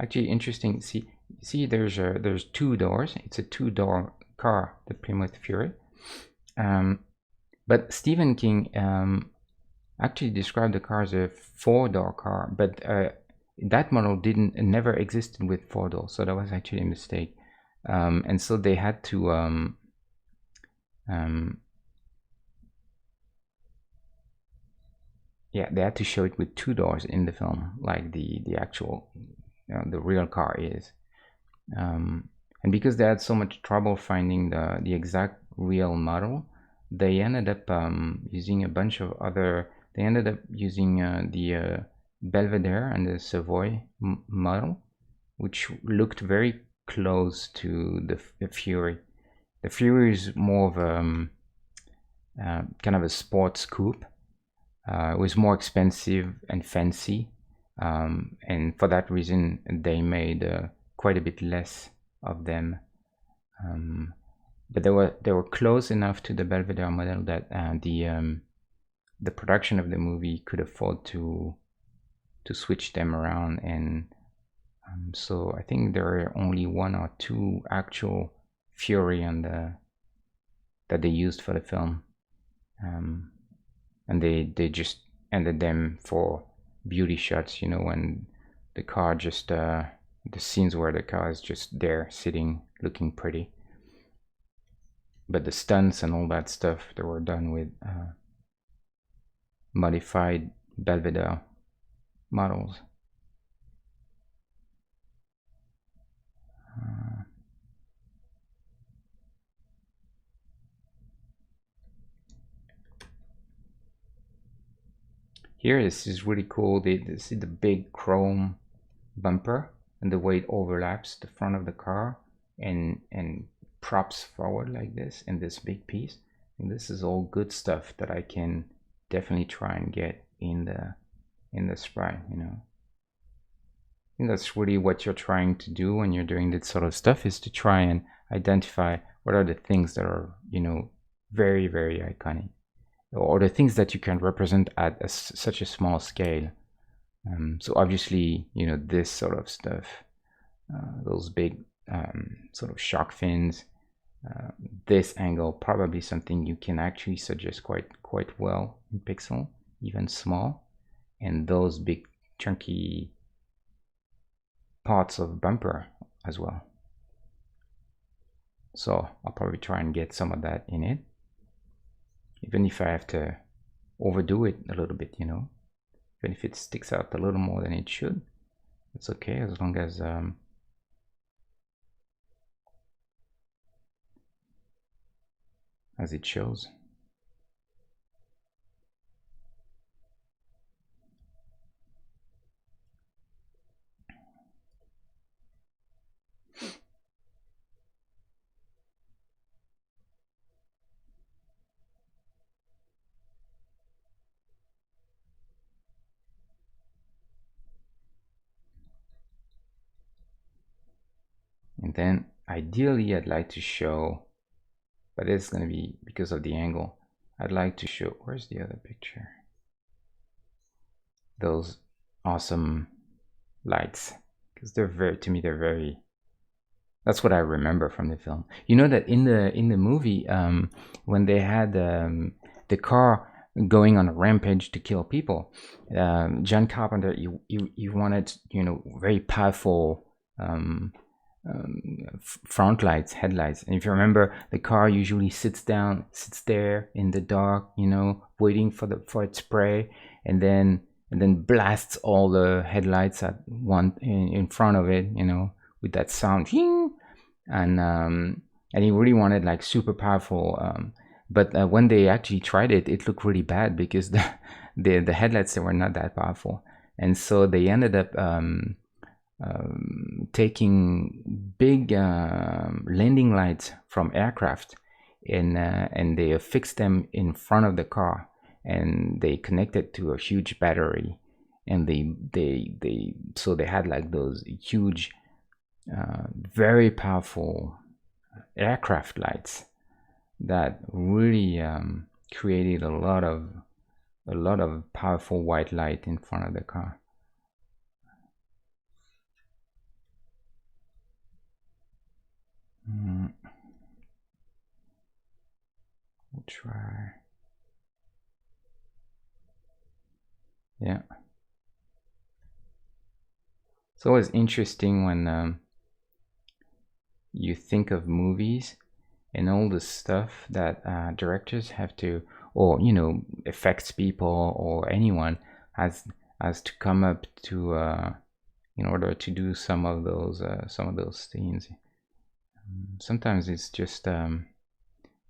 Actually, interesting. See, there's 2 doors. It's a 2-door car, the Plymouth Fury. But Stephen King actually described the car as a 4-door car, but that model never existed with 4 doors, so that was actually a mistake. And so they had to they had to show it with 2 doors in the film, like the actual, the real car is. And because they had so much trouble finding the exact real model, they ended up using a bunch of other. They ended up using the Belvedere and the Savoy model, which looked very close to the Fury. The Fury is more of a kind of a sports coupe. It was more expensive and fancy, and for that reason they made quite a bit less of them, but they were close enough to the Belvedere model that the production of the movie could afford to switch them around, and so I think there are only 1 or 2 actual Fury that they used for the film, and they just ended them for beauty shots, you know, when the car just the scenes where the car is just there sitting looking pretty. But the stunts and all that stuff, they were done with modified Belvedere models. Here, this is really cool. They see the big chrome bumper and the way it overlaps the front of the car and props forward like this in this big piece. And this is all good stuff that I can definitely try and get in the sprite, you know. I think that's really what you're trying to do when you're doing this sort of stuff, is to try and identify what are the things that are, you know, very, very iconic, or the things that you can represent at such a small scale. So obviously, you know, this sort of stuff, those big sort of shark fins, this angle, probably something you can actually suggest quite well in pixel, even small. and those big chunky parts of bumper as well. So I'll probably try and get some of that in it, even if I have to overdo it a little bit, you know. Even if it sticks out a little more than it should, it's okay, as long as it shows. And then ideally I'd like to show, but it's going to be because of the angle, I'd like to show, where's the other picture? Those awesome lights, because they're very, to me, they're very, that's what I remember from the film. You know that in the movie, when they had the car going on a rampage to kill people, John Carpenter, he wanted, you know, very powerful front lights, headlights. And if you remember, the car usually sits there in the dark, you know, waiting for its prey, and then blasts all the headlights at one in front of it, you know, with that sound. And he really wanted like super powerful. But when they actually tried it, it looked really bad because the headlights, they were not that powerful, and so they ended up taking big landing lights from aircraft, and they affixed them in front of the car, and they connected to a huge battery, and so they had like those huge very powerful aircraft lights that really created a lot of powerful white light in front of the car. We'll try. Yeah. It's always interesting when you think of movies and all the stuff that directors have to, or you know, effects people or anyone has to come up to in order to do some of those things. Sometimes it's just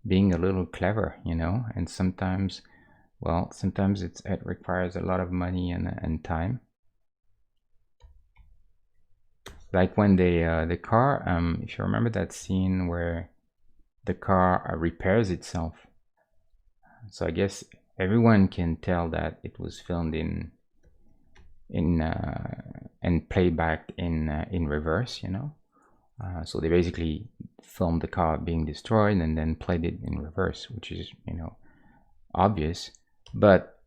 being a little clever, you know, and sometimes, well, sometimes it requires a lot of money and time. Like when the car, if you remember that scene where the car repairs itself. So I guess everyone can tell that it was filmed in and playback in reverse, you know. So they basically filmed the car being destroyed and then played it in reverse, which is, you know, obvious. But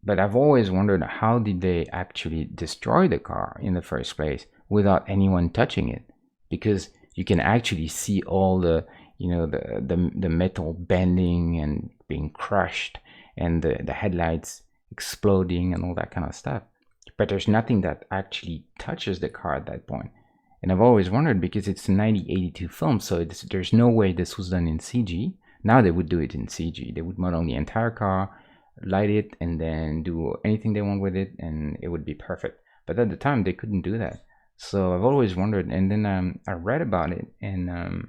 I've always wondered, how did they actually destroy the car in the first place without anyone touching it? Because you can actually see all the, you know, the metal bending and being crushed, and the headlights exploding and all that kind of stuff. But there's nothing that actually touches the car at that point. And I've always wondered, because it's a 1982 film, so there's no way this was done in CG. Now they would do it in CG. They would model the entire car, light it, and then do anything they want with it, and it would be perfect. But at the time, they couldn't do that. So I've always wondered, and then I read about it, and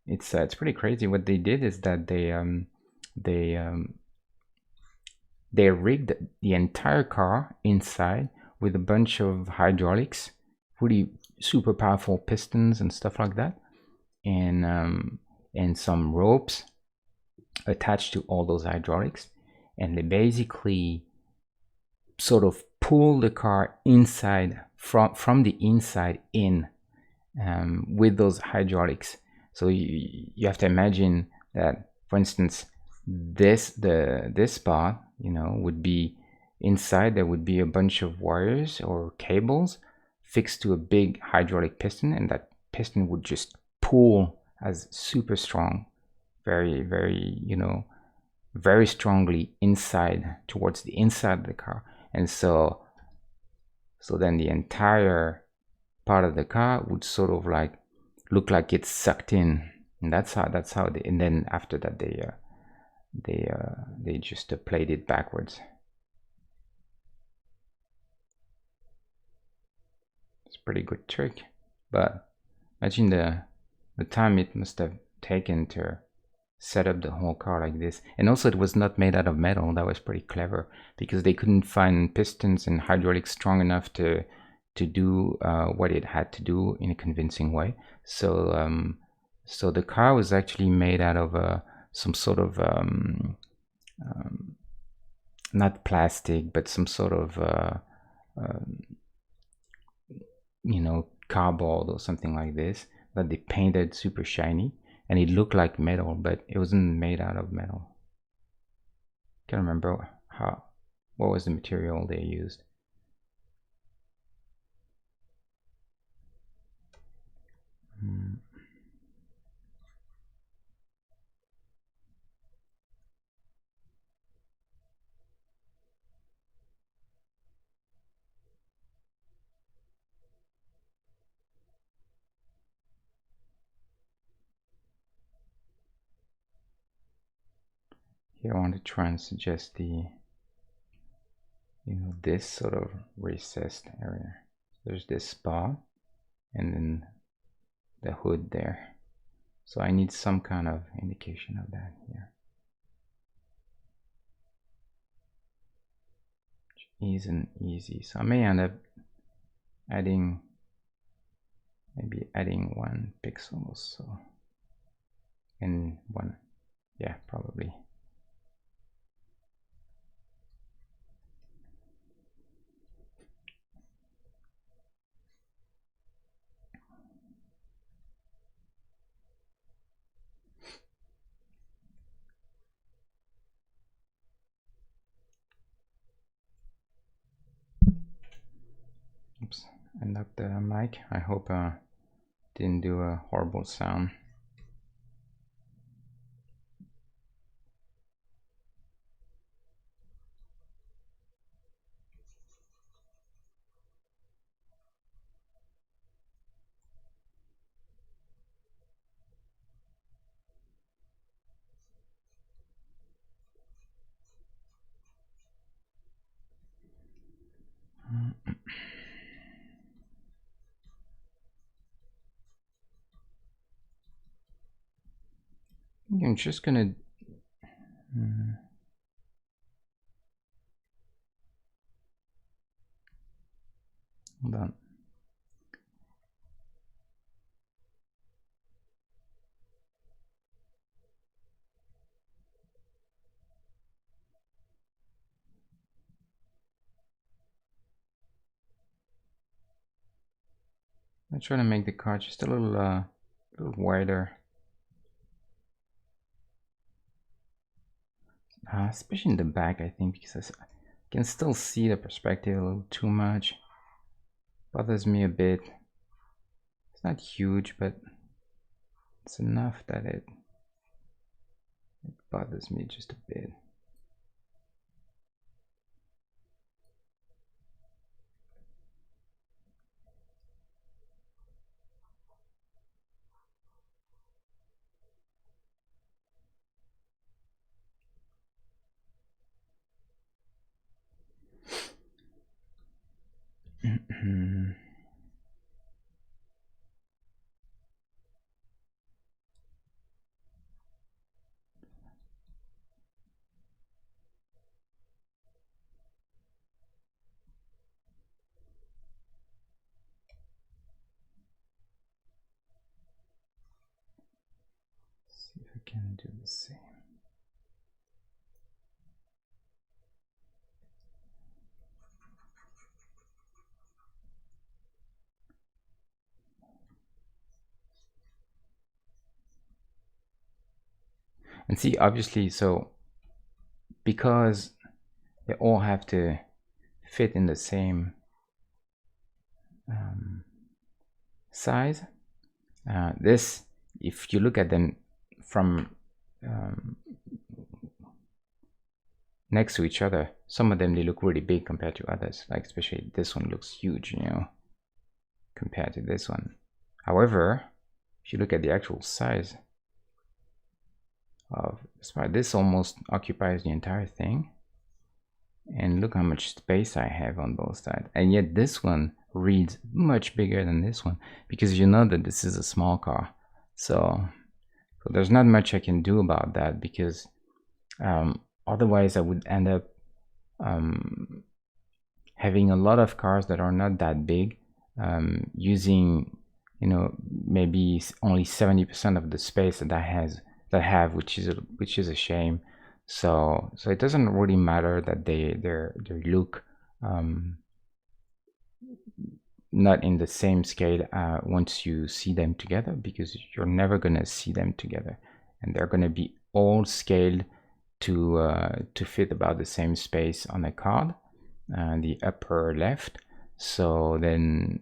it's pretty crazy. What they did is that they rigged the entire car inside with a bunch of hydraulics, really super powerful pistons and stuff like that, and some ropes attached to all those hydraulics, and they basically sort of pull the car inside from the inside in with those hydraulics. So you have to imagine that, for instance, this part, you know, would be inside. There would be a bunch of wires or cables fixed to a big hydraulic piston, and that piston would just pull as super strong, very, very, you know, very strongly inside, towards the inside of the car. and so then the entire part of the car would sort of like look like it's sucked in, and that's how they, and then after that they just played it backwards. It's a pretty good trick, but imagine the time it must have taken to set up the whole car like this. And also it was not made out of metal. That was pretty clever, because they couldn't find pistons and hydraulics strong enough to do what it had to do in a convincing way. So so the car was actually made out of some sort of not plastic, but some sort of you know, cardboard or something like this, that they painted super shiny, and it looked like metal, but it wasn't made out of metal. Can't remember what was the material they used. Here I want to try and suggest the, you know, this sort of recessed area. There's this bar and then the hood there. So I need some kind of indication of that here. Which isn't easy. So I may end up adding, maybe adding 1 pixel or so. And one, yeah, probably. Oops, I knocked the mic. I hope didn't do a horrible sound. I'm just gonna hold on. I'm trying to make the car just a little wider, especially in the back, I think, because I can still see the perspective a little too much. Bothers me a bit. It's not huge, but it's enough that it bothers me just a bit. See if I can do the same. And see, obviously, so because they all have to fit in the same size, this, if you look at them from next to each other, some of them, they look really big compared to others, like especially this one looks huge, you know, compared to this one. However, if you look at the actual size of this, almost occupies the entire thing. And look how much space I have on both sides. And yet this one reads much bigger than this one, because you know that this is a small car. So there's not much I can do about that, because otherwise I would end up having a lot of cars that are not that big, using, you know, maybe only 70% of the space that I have, which is a shame. So it doesn't really matter that they look not in the same scale once you see them together, because you're never gonna see them together, and they're gonna be all scaled to fit about the same space on a card, the upper left. So then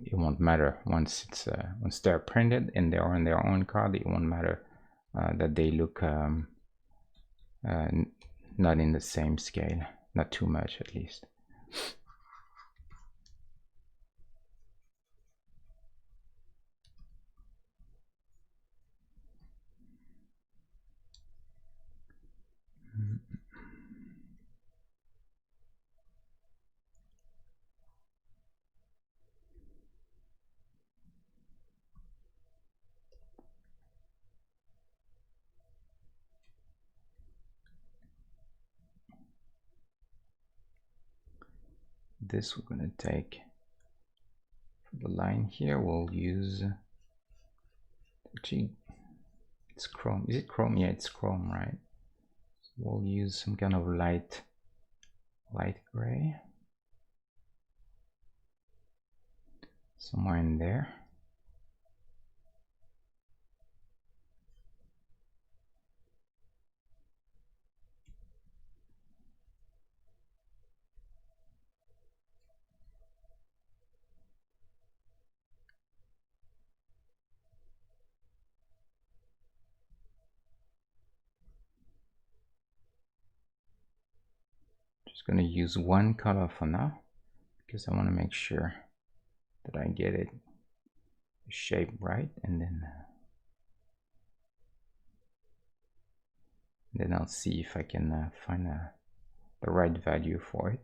it won't matter once they're printed and they're on their own card. It won't matter that they look not in the same scale, not too much at least. This we're going to take for the line here. We'll use, actually, it's chrome. Is it chrome? Yeah, it's chrome, right? So we'll use some kind of light gray somewhere in there. Just going to use one color for now, because I want to make sure that I get it shape right, and then I'll see if I can find the right value for it.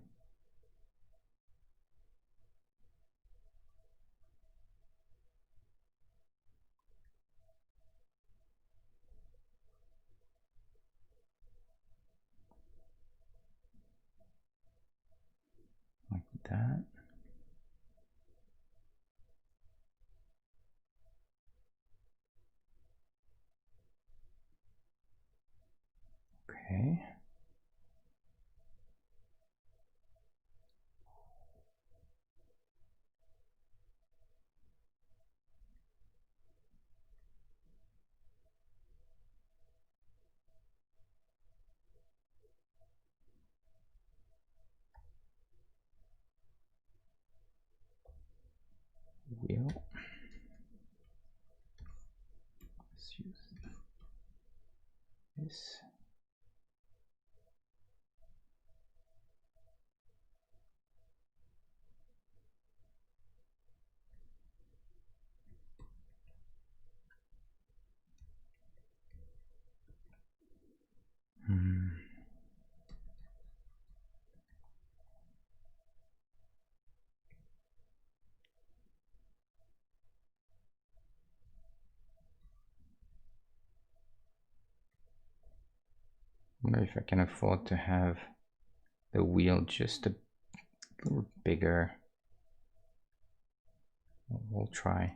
Like that. Okay. Wheel. Let's use this. Wonder if I can afford to have the wheel just a little bigger. We'll try,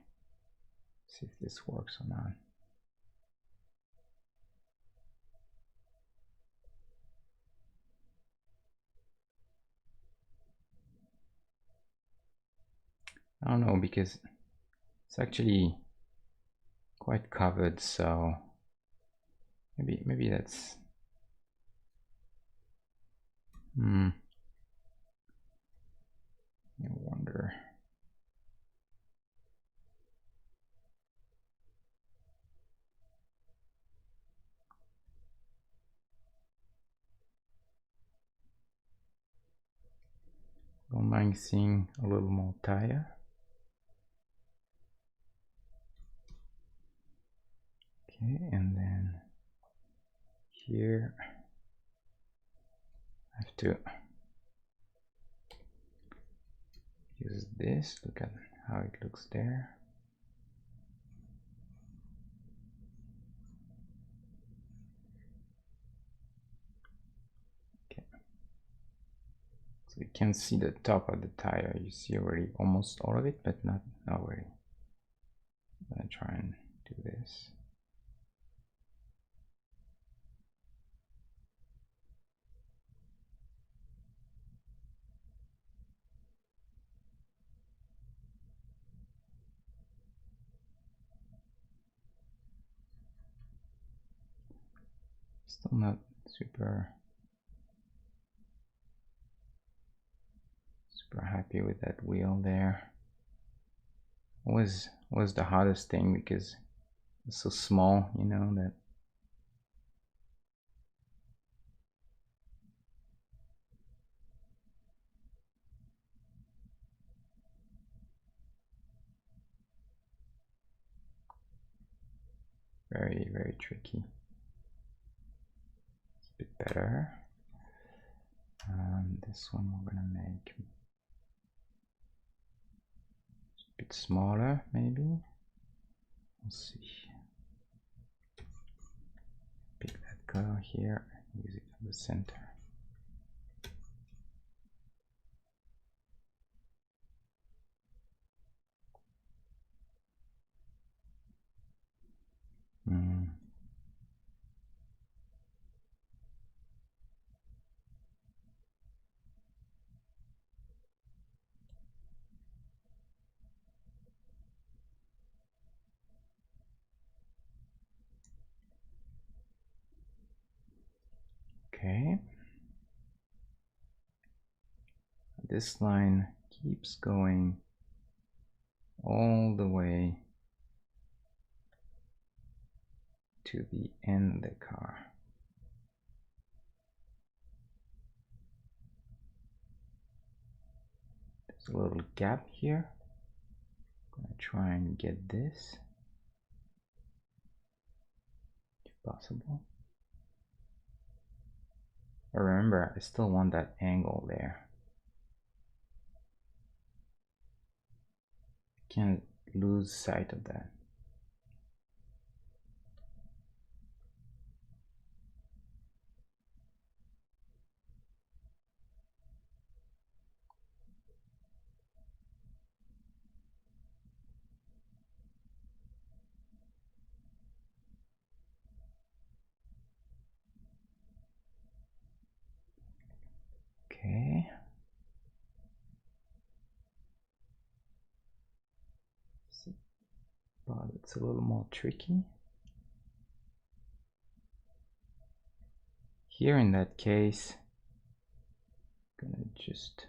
see if this works or not. I don't know, because it's actually quite covered, so maybe that's I wonder. mind seeing a little more tire. Okay, and then here I have to use this. Look at how it looks there. Okay, so you can see the top of the tire. You see already almost all of it, but not really. I'm gonna try and do this. Still not super happy with that wheel there. Was the hardest thing because it's so small, you know, that very tricky. It's a bit better. This one we're gonna make a bit smaller, maybe. We'll see. Pick that color here, use it in the center. Okay. This line keeps going all the way to the end of the car. There's a little gap here. I'm gonna try and get this if possible. But remember, I still want that angle there. Can't lose sight of that. Okay. But it's a little more tricky. Here in that case, I'm gonna just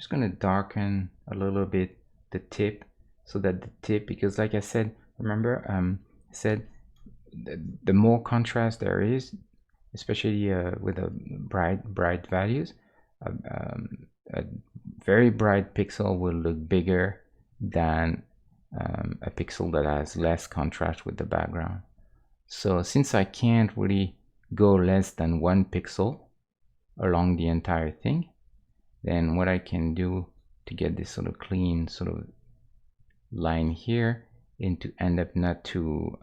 gonna darken a little bit the tip, so that the tip, because like I said, remember I said the more contrast there is, especially with the bright values, a very bright pixel will look bigger than a pixel that has less contrast with the background. So since I can't really go less than 1 pixel along the entire thing, then what I can do to get this sort of clean sort of line here and to end up not too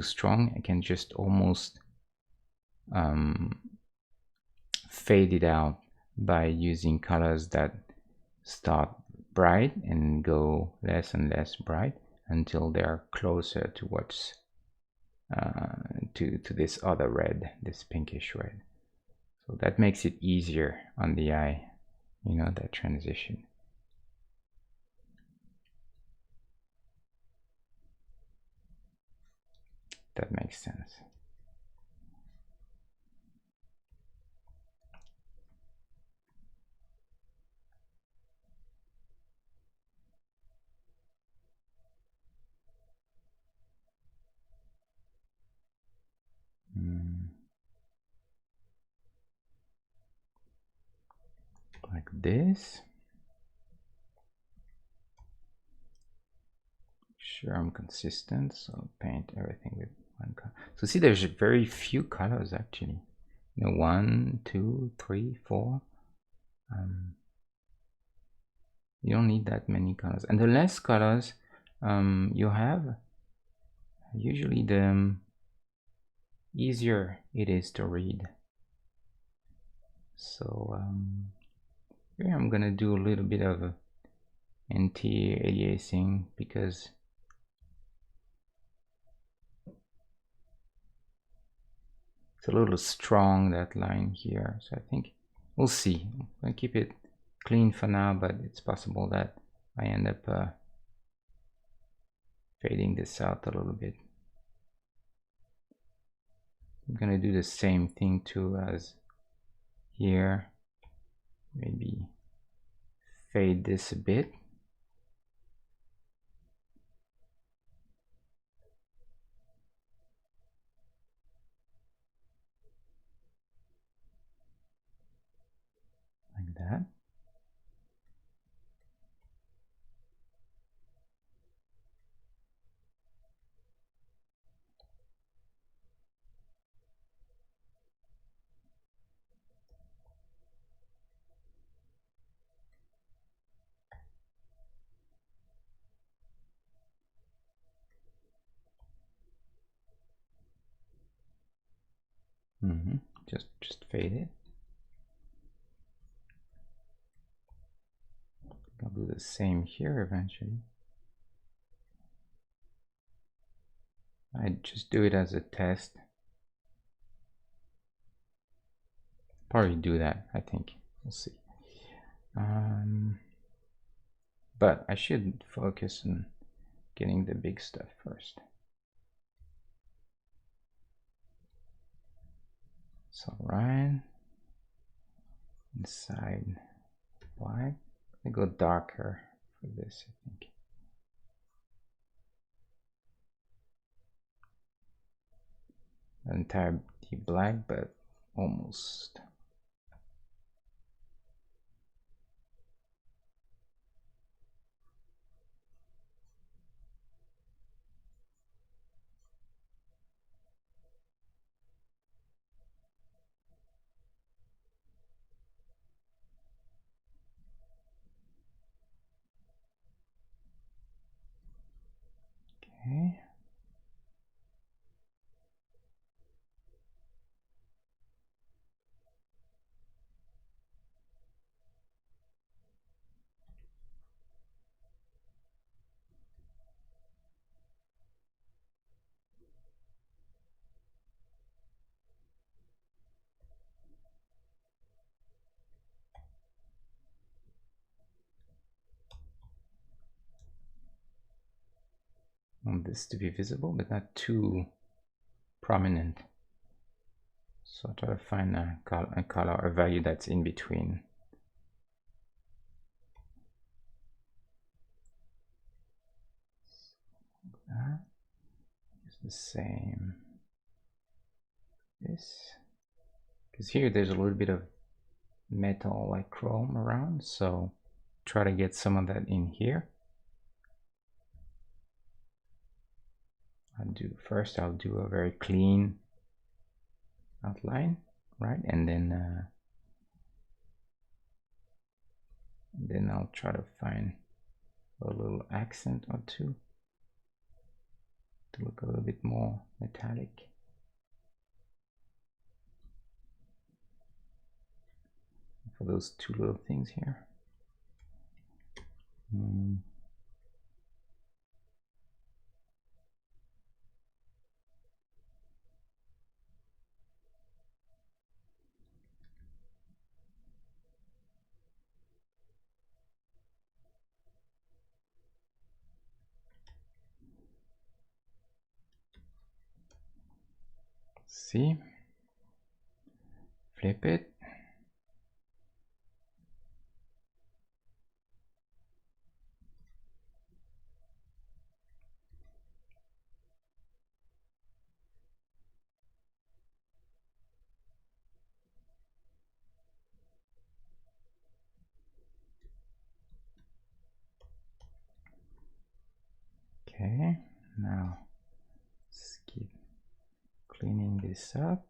strong, I can just almost fade it out by using colors that start bright and go less and less bright until they are closer to what's to this other red, this pinkish red. So that makes it easier on the eye, you know, that transition. That makes sense. this. Sure, I'm consistent, so paint everything with one color. So see, there's very few colors actually. You know, 1, 2, 3, 4. You don't need that many colors, and the less colors you have, usually the easier it is to read. So here I'm gonna do a little bit of anti-aliasing because it's a little strong, that line here. So I think we'll see. I'll keep it clean for now, but it's possible that I end up fading this out a little bit. I'm gonna do the same thing too as here. Maybe fade this a bit. Like that. Just fade it. I'll do the same here eventually. I just do it as a test. Probably do that, I think. We'll see. But I should focus on getting the big stuff first. So right inside black. I go darker for this, I think. Not entirely black, but almost. Okay. I want this to be visible, but not too prominent. So I try to find a color, a value that's in between. It's the same. This, because here there's a little bit of metal like chrome around, so try to get some of that in here. I'll do a very clean outline, right? And then I'll try to find a little accent or two to look a little bit more metallic. For those two little things here. See, flip it. Okay, now let's keep cleaning this up.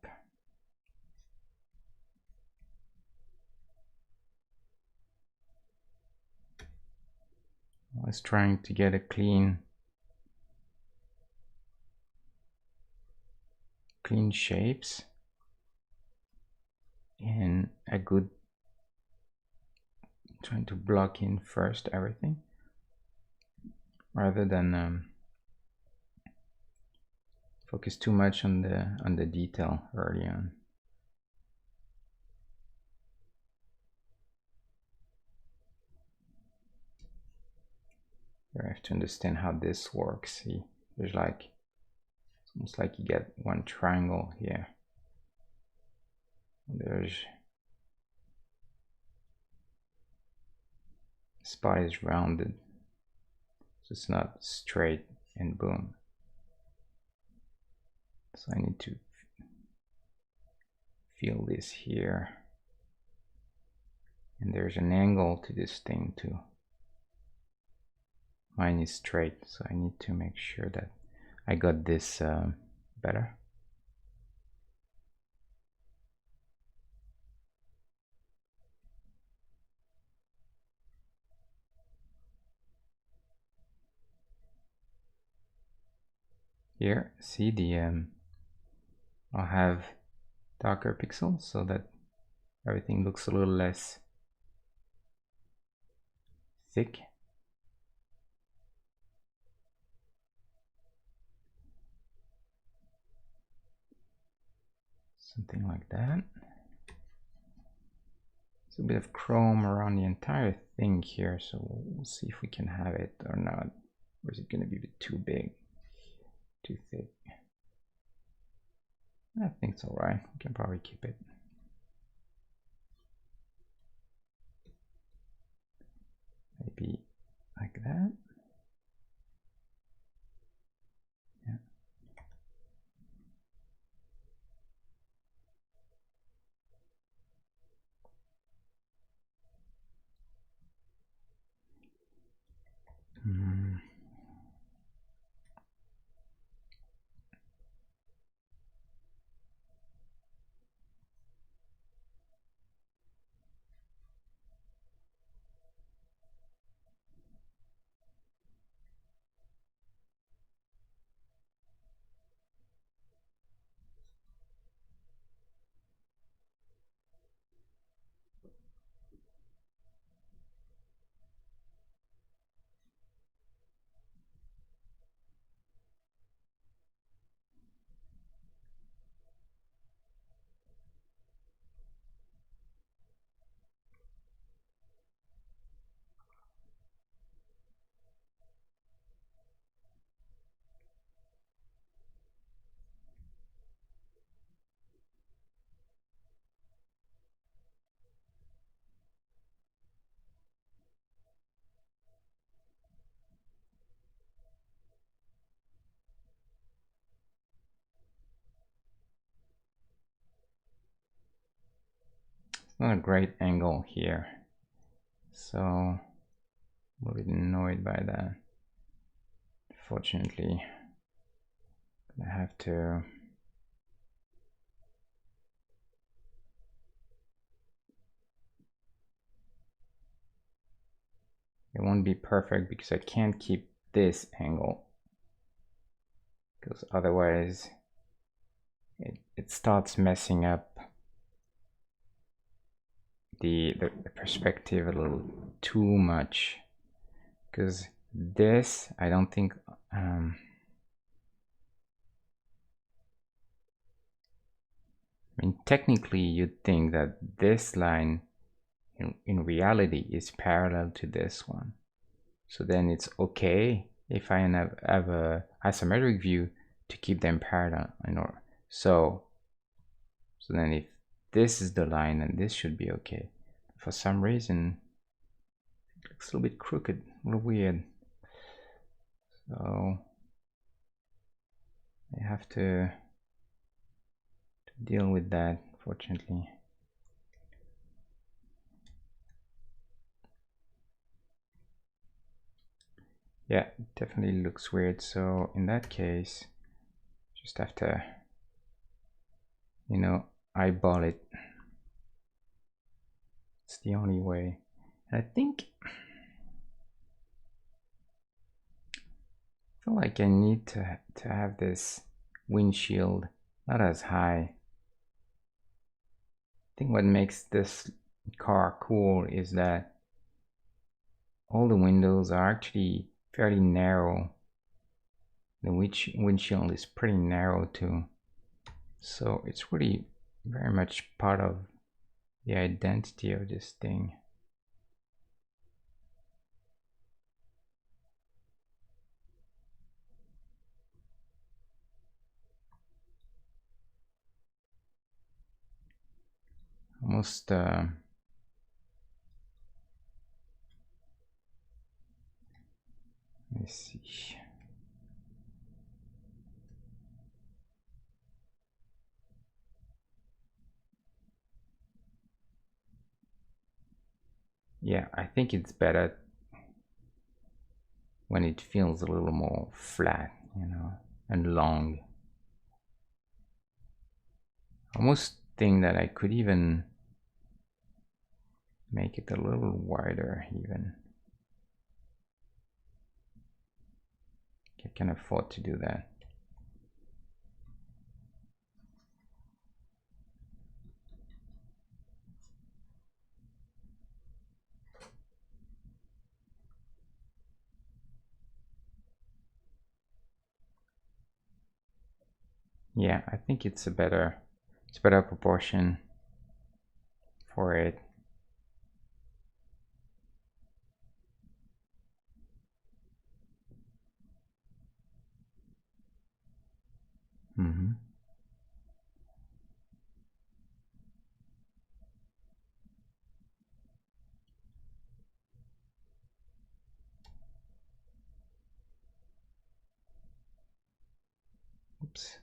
I was trying to get a clean shapes and a good, trying to block in first everything rather than focus too much on the detail early on. You have to understand how this works. See, there's like, it's almost like you get one triangle here. There's spot is rounded, so it's not straight and boom. So I need to feel this here, and there's an angle to this thing too. Mine is straight, so I need to make sure that I got this better. Here, see I'll have darker pixels so that everything looks a little less thick. Something like that. It's a bit of chrome around the entire thing here, so we'll see if we can have it or not. Or is it going to be a bit too big, too thick? I think it's all right. We can probably keep it. Maybe like that. Yeah. Not a great angle here, so I'm a bit annoyed by that. Fortunately, I have to it won't be perfect because I can't keep this angle, because otherwise it starts messing up the perspective a little too much, because this I don't think I mean, technically you'd think that this line in reality is parallel to this one, so then it's okay if I have a isometric view to keep them parallel, so then if this is the line, and this should be okay. For some reason it looks a little bit crooked, a little weird, so I have to deal with that, fortunately. Yeah, it definitely looks weird. So in that case, just have to, you know, eyeball it. It's the only way. And I feel like I need to have this windshield not as high. I think what makes this car cool is that all the windows are actually fairly narrow. The windshield is pretty narrow too. So it's really very much part of the identity of this thing. Almost let me see. Yeah, I think it's better when it feels a little more flat, you know, and long. Almost think that I could even make it a little wider even. I can afford to do that. Yeah, I think it's better proportion for it. Oops.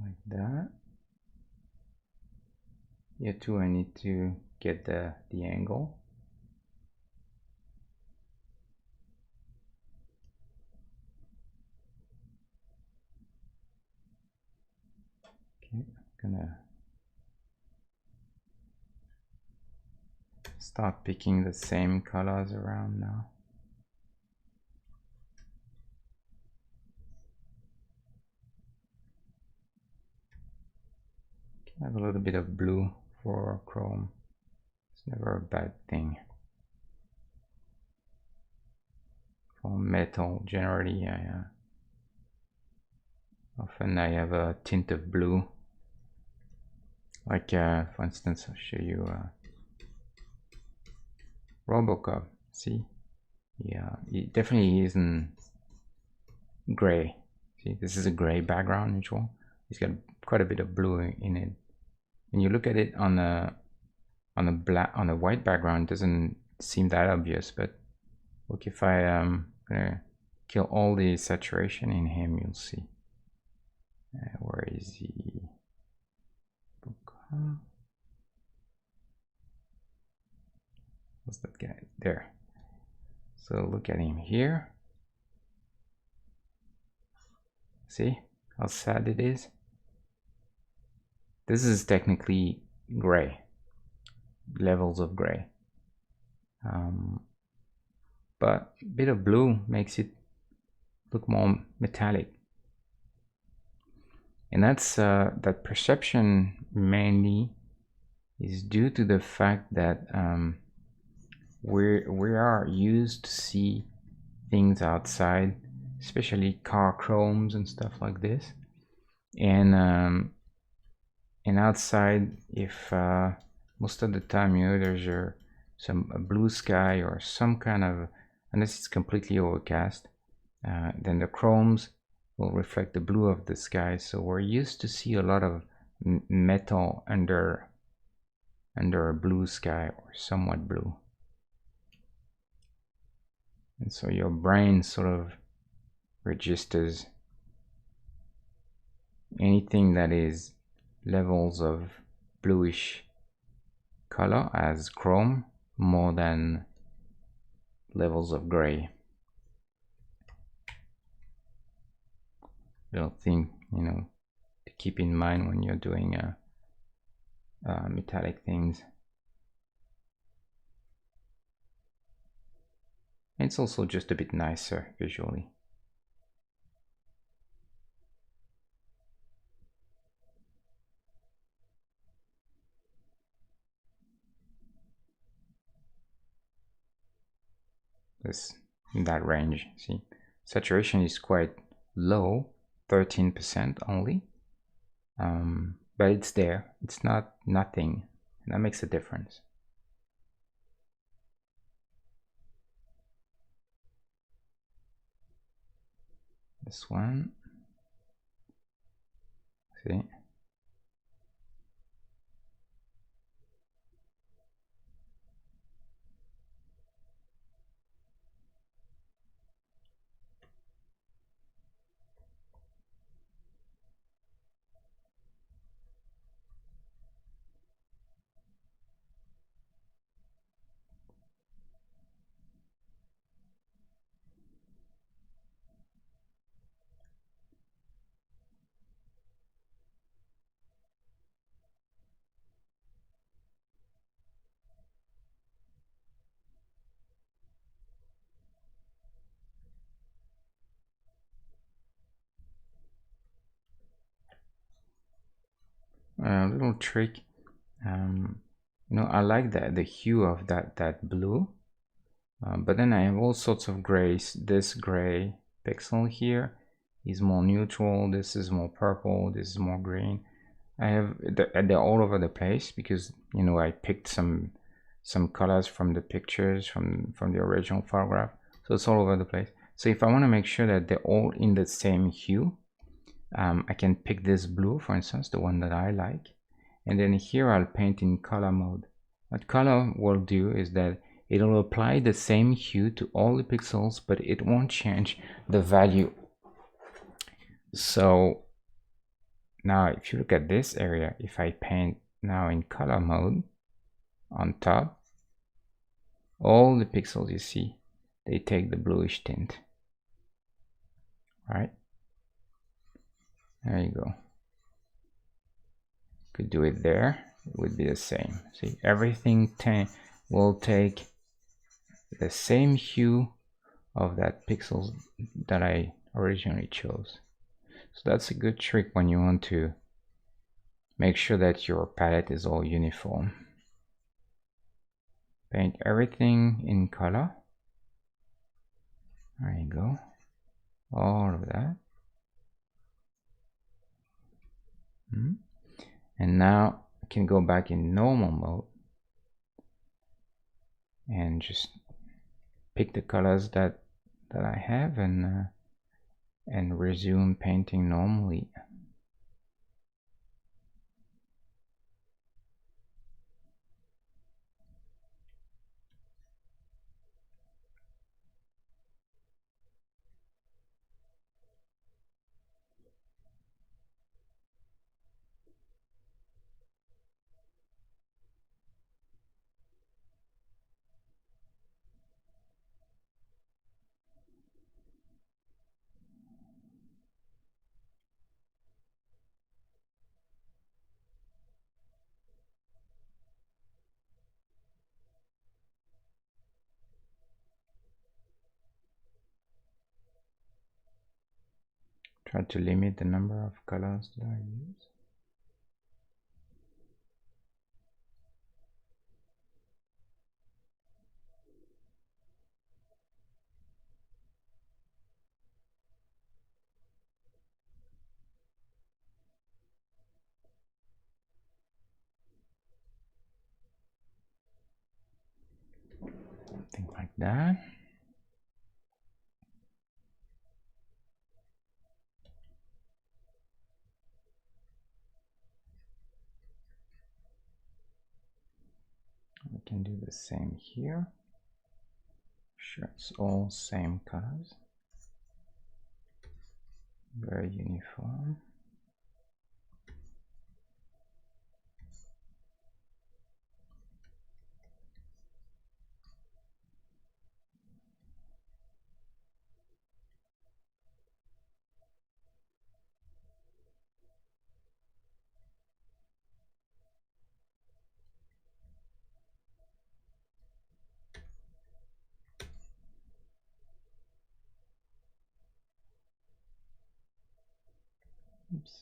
Like that. Here too, I need to get the angle. Okay, I'm gonna start picking the same colors around now. Can have a little bit of blue for chrome. It's never a bad thing. For metal, generally, often I have a tint of blue. Like, for instance, I'll show you Robocop. See? Yeah, it definitely isn't gray. See, this is a gray background neutral. It's got quite a bit of blue in it. When you look at it on a white background, it doesn't seem that obvious. But look, if I gonna kill all the saturation in him, you'll see. Where is he? What's that guy? There. So look at him here. See how sad it is? This is technically gray, levels of gray. But a bit of blue makes it look more metallic. And that's that perception mainly is due to the fact that we are used to see things outside, especially car chromes and stuff like this. And outside, if most of the time, you know, there's a blue sky or some kind of, unless it's completely overcast, then the chromes will reflect the blue of the sky. So we're used to see a lot of metal under a blue sky or somewhat blue. And so your brain sort of registers anything that is levels of bluish color as chrome more than levels of gray. Little thing, you know, to keep in mind when you're doing metallic things. It's also just a bit nicer visually. This in that range. See, saturation is quite low, 13% only, but it's there. It's not nothing. That makes a difference. This one, see. A little trick. You know, I like the hue of that blue, but then I have all sorts of grays. This gray pixel here is more neutral. This is more purple. This is more green. I have they're all over the place because, you know, I picked some colors from the pictures from the original photograph, so it's all over the place. So if I want to make sure that they're all in the same hue, I can pick this blue, for instance, the one that I like, and then here I'll paint in color mode. What color will do is that it'll apply the same hue to all the pixels, but it won't change the value. So now if you look at this area, if I paint now in color mode on top, all the pixels you see, they take the bluish tint. All right, there you go. Could do it there, it would be the same. See, everything will take the same hue of that pixels that I originally chose. So that's a good trick when you want to make sure that your palette is all uniform. Paint everything in color. There you go. All of that. And now I can go back in normal mode and just pick the colors that I have and resume painting normally. Try to limit the number of colors that I use. Something like that. We can do the same here. Sure, it's all same colors. Very uniform. Oops.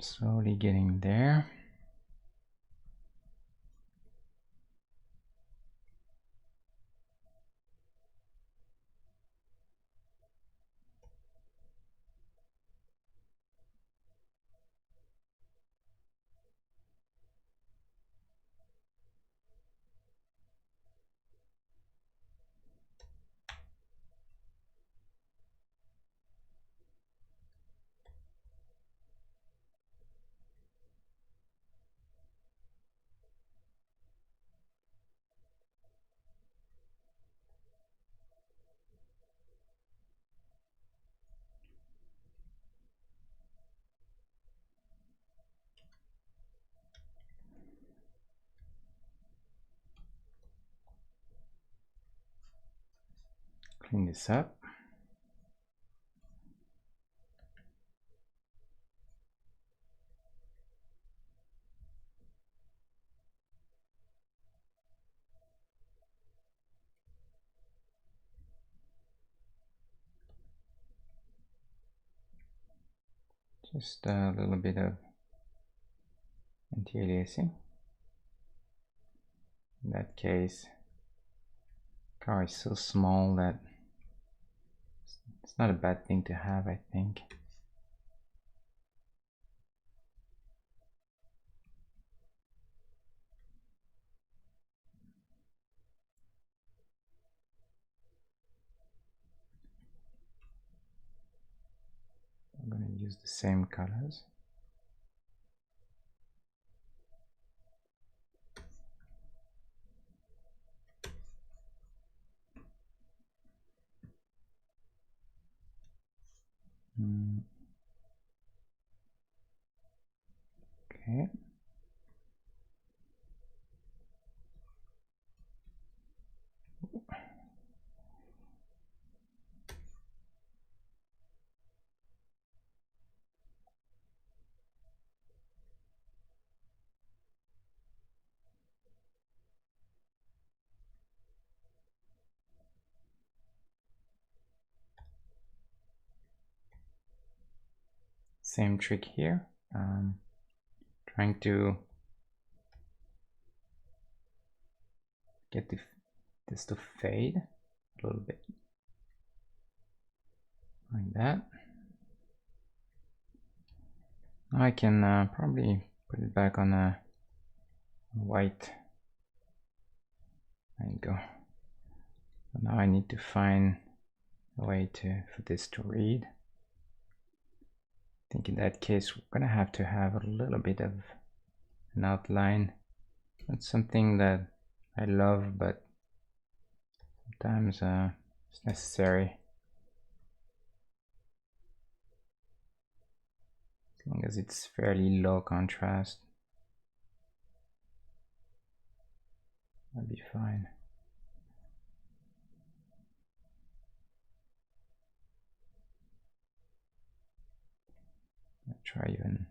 Slowly getting there. Clean this up. Just a little bit of anti-aliasing. In that case, car is so small that it's not a bad thing to have, I think. I'm going to use the same colors. Okay. Same trick here. Trying to get this to fade a little bit like that. Now I can probably put it back on a white. There you go. So now I need to find a way for this to read. I think in that case we're gonna have to have a little bit of an outline. That's something that I love, but sometimes it's necessary. As long as it's fairly low contrast, that'll be fine. I'll try even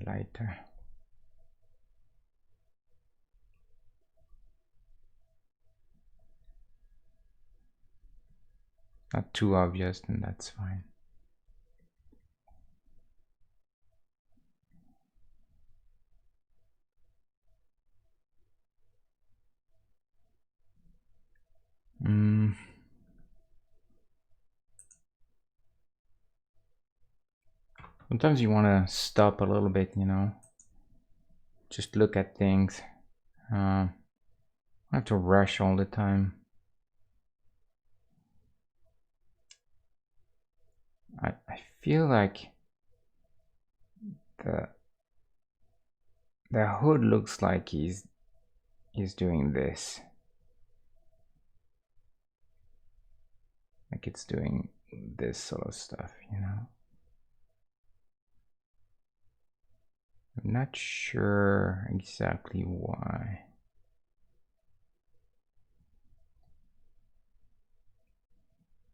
lighter. Not too obvious, then that's fine. Sometimes you want to stop a little bit, you know, just look at things. I have to rush all the time. I feel like the hood looks like he's doing this, like it's doing this sort of stuff, you know. I'm not sure exactly why.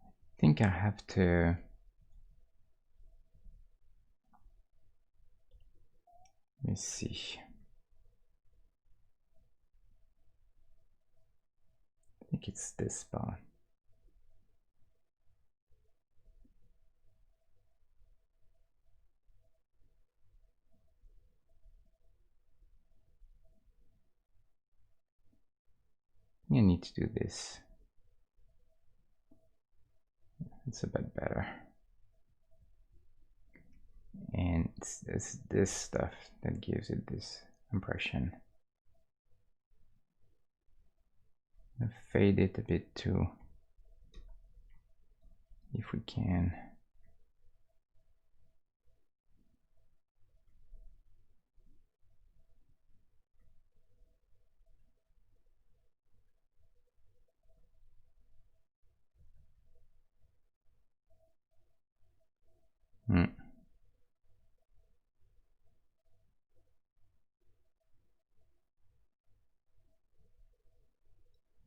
I think I have to. Let me see. I think it's this spot. You need to do this. It's a bit better. And it's this stuff that gives it this impression. I'll fade it a bit too, if we can.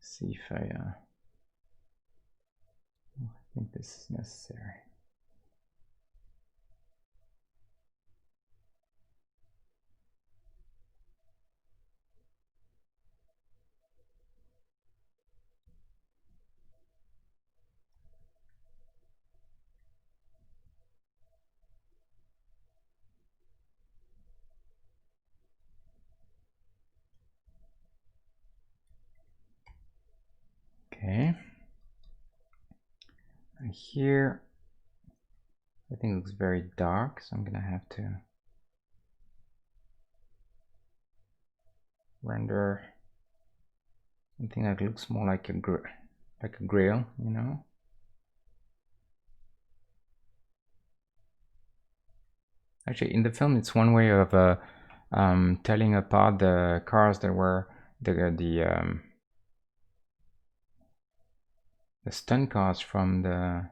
See if I think this is necessary. Okay. Here, I think it looks very dark, so I'm gonna have to render something that looks more like a grill, you know. Actually, in the film, it's one way of telling apart the cars that were the stunt cars from the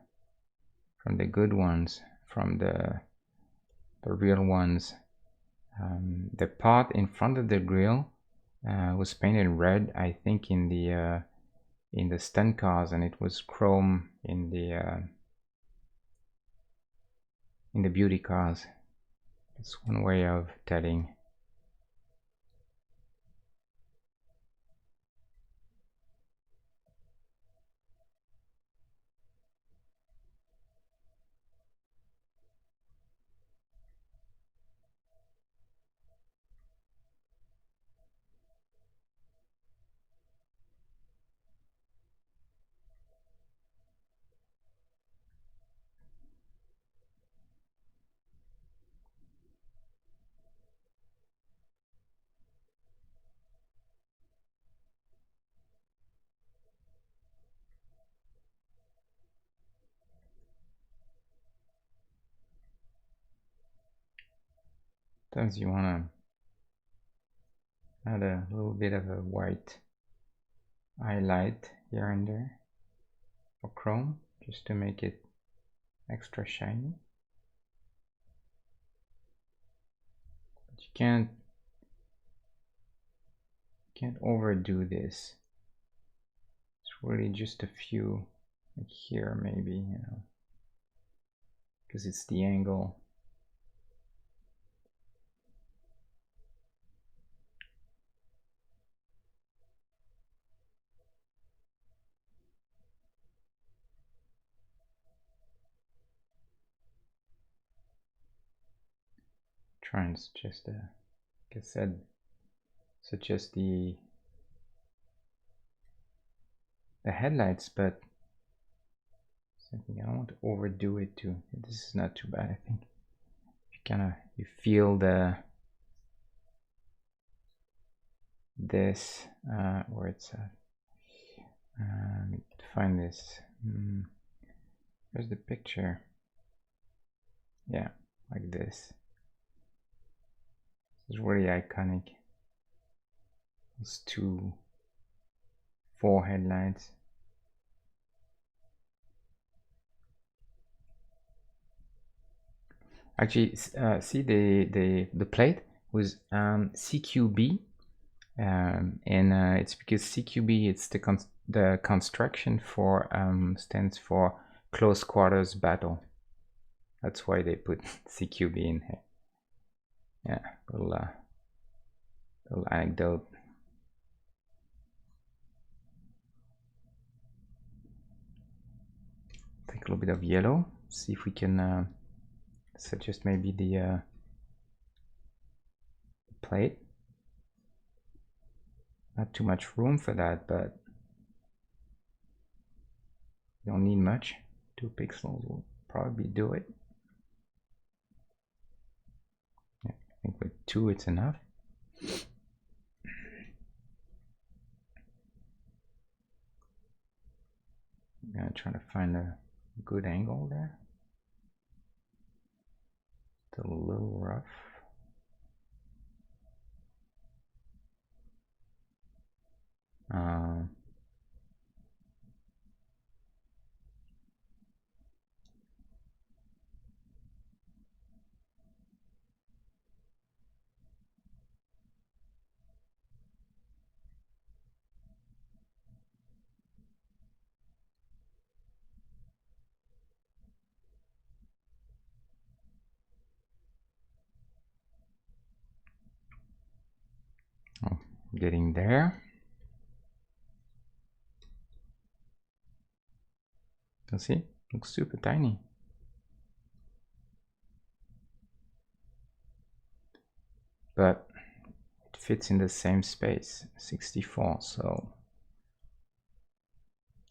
good ones, from the real ones. The part in front of the grill was painted red, I think, in the stunt cars, and it was chrome in the beauty cars. It's one way of telling. Sometimes you want to add a little bit of a white highlight here and there, or chrome, just to make it extra shiny. But you can't overdo this. It's really just a few, like here maybe, you know, because it's the angle. Try and suggest like I said, suggest the the headlights, but something I don't want to overdo it too. This is not too bad, I think. You feel this where it's at. Let me find this. Where's the picture? Yeah, like this. It's really iconic. Those 4 headlights. Actually, see the plate was CQB, and it's because CQB, it's the construction for stands for close quarters battle. That's why they put CQB in here. Yeah, little anecdote. Take a little bit of yellow. See if we can suggest maybe the plate. Not too much room for that, but you don't need much. 2 pixels will probably do it. Yeah, I think with 2 it's enough. I'm gonna try to find a good angle there. It's a little rough. Oh, getting there. You see, looks super tiny. But it fits in the same space, 64, so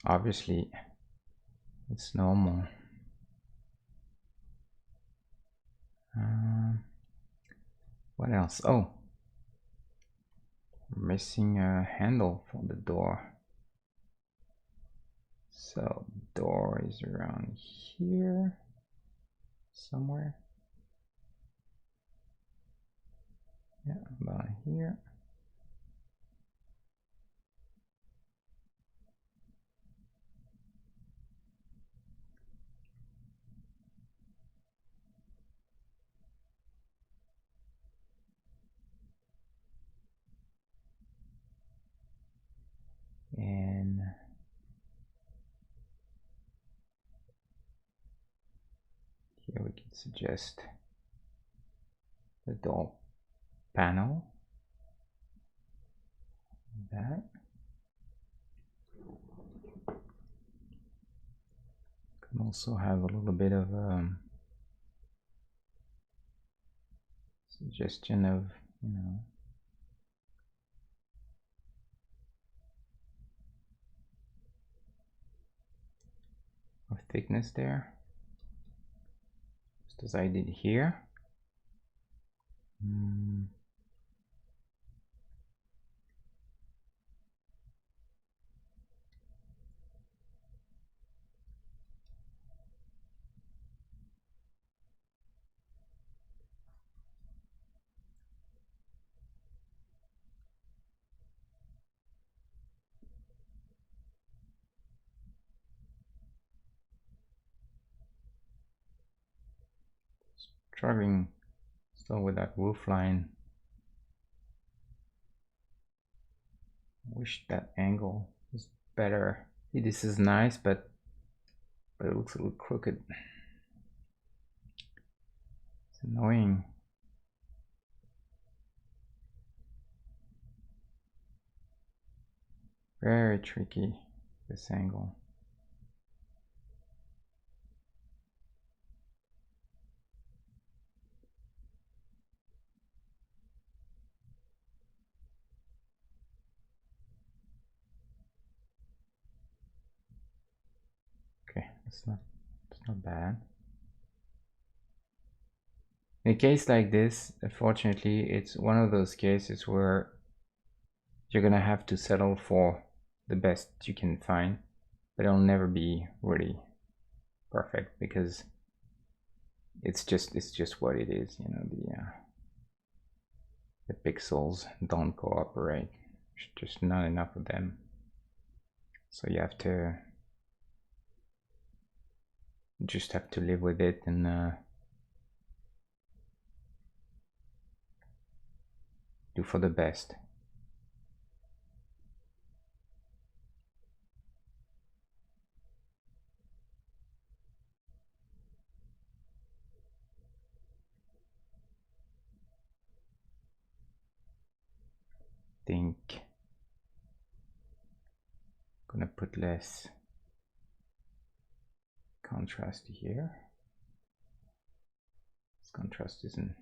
obviously it's normal. What else? Oh, missing a handle for the door. So door is around here somewhere. Yeah, about here. And here we can suggest the door panel. That. Can also have a little bit of suggestion of, of thickness there, just as I did here. Struggling still with that roof line. Wish that angle was better. See, this is nice, but it looks a little crooked. It's annoying. Very tricky, this angle. it's not bad. In a case like this, unfortunately, it's one of those cases where you're gonna have to settle for the best you can find, but it'll never be really perfect because it's just what it is, you know. The pixels don't cooperate. There's just not enough of them, so you just have to live with it and do for the best. Think gonna put less contrast here. This contrast isn't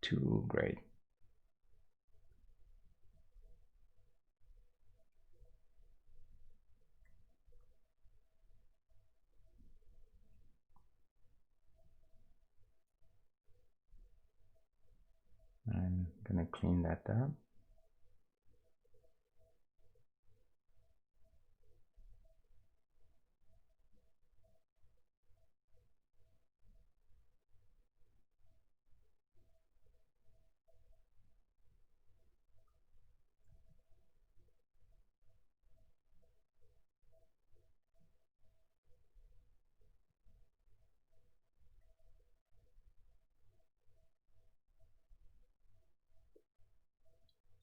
too great. I'm gonna clean that up.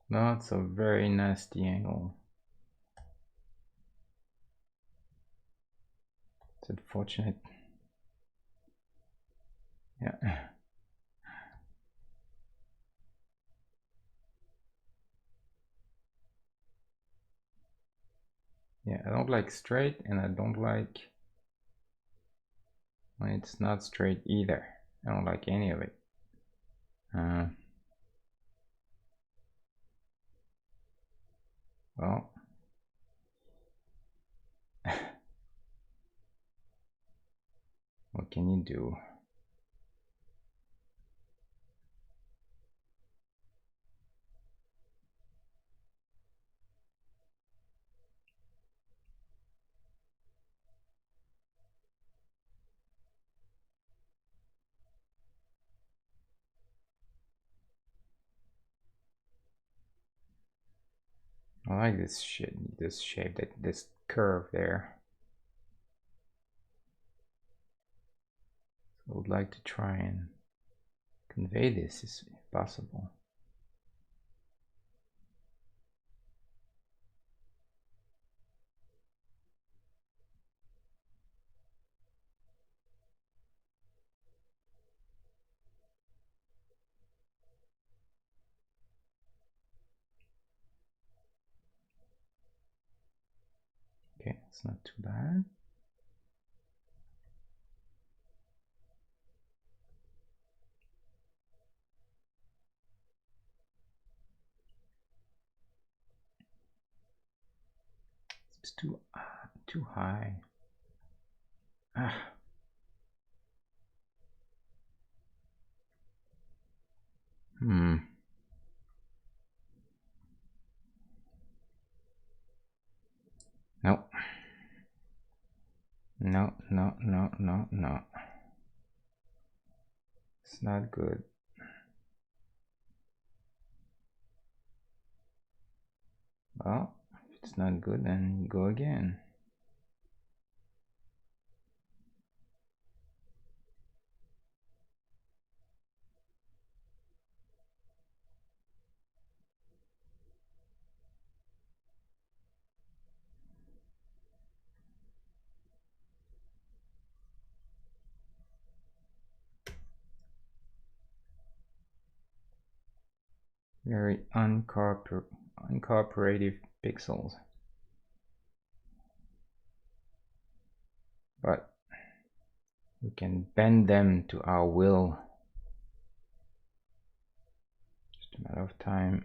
That's a very nasty angle. It's unfortunate. Yeah. Yeah, I don't like straight, and I don't like when it's not straight either. I don't like any of it. Well, what can you do? I like this shit, this shape, this curve there. So I would like to try and convey this if possible. Okay, it's not too bad. It's too high. Ah. Hmm. Nope. No. It's not good. Well, if it's not good, then you go again. Very uncooperative pixels. But we can bend them to our will. Just a matter of time.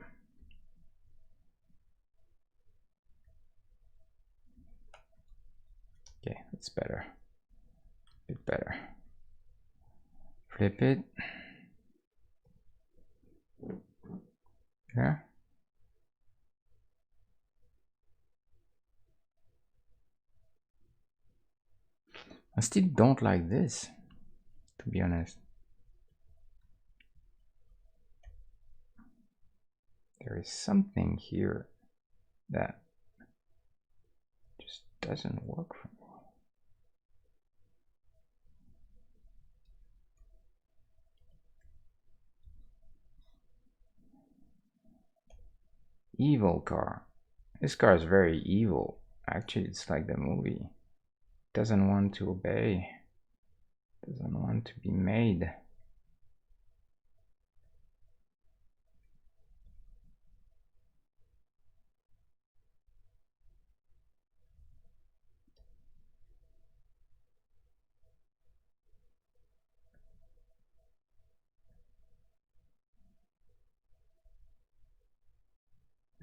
Okay, that's better. bit better. Flip it. Yeah. I still don't like this, to be honest. There is something here that just doesn't work for me. Evil car. This car is very evil. Actually, it's like the movie. Doesn't want to obey. Doesn't want to be made.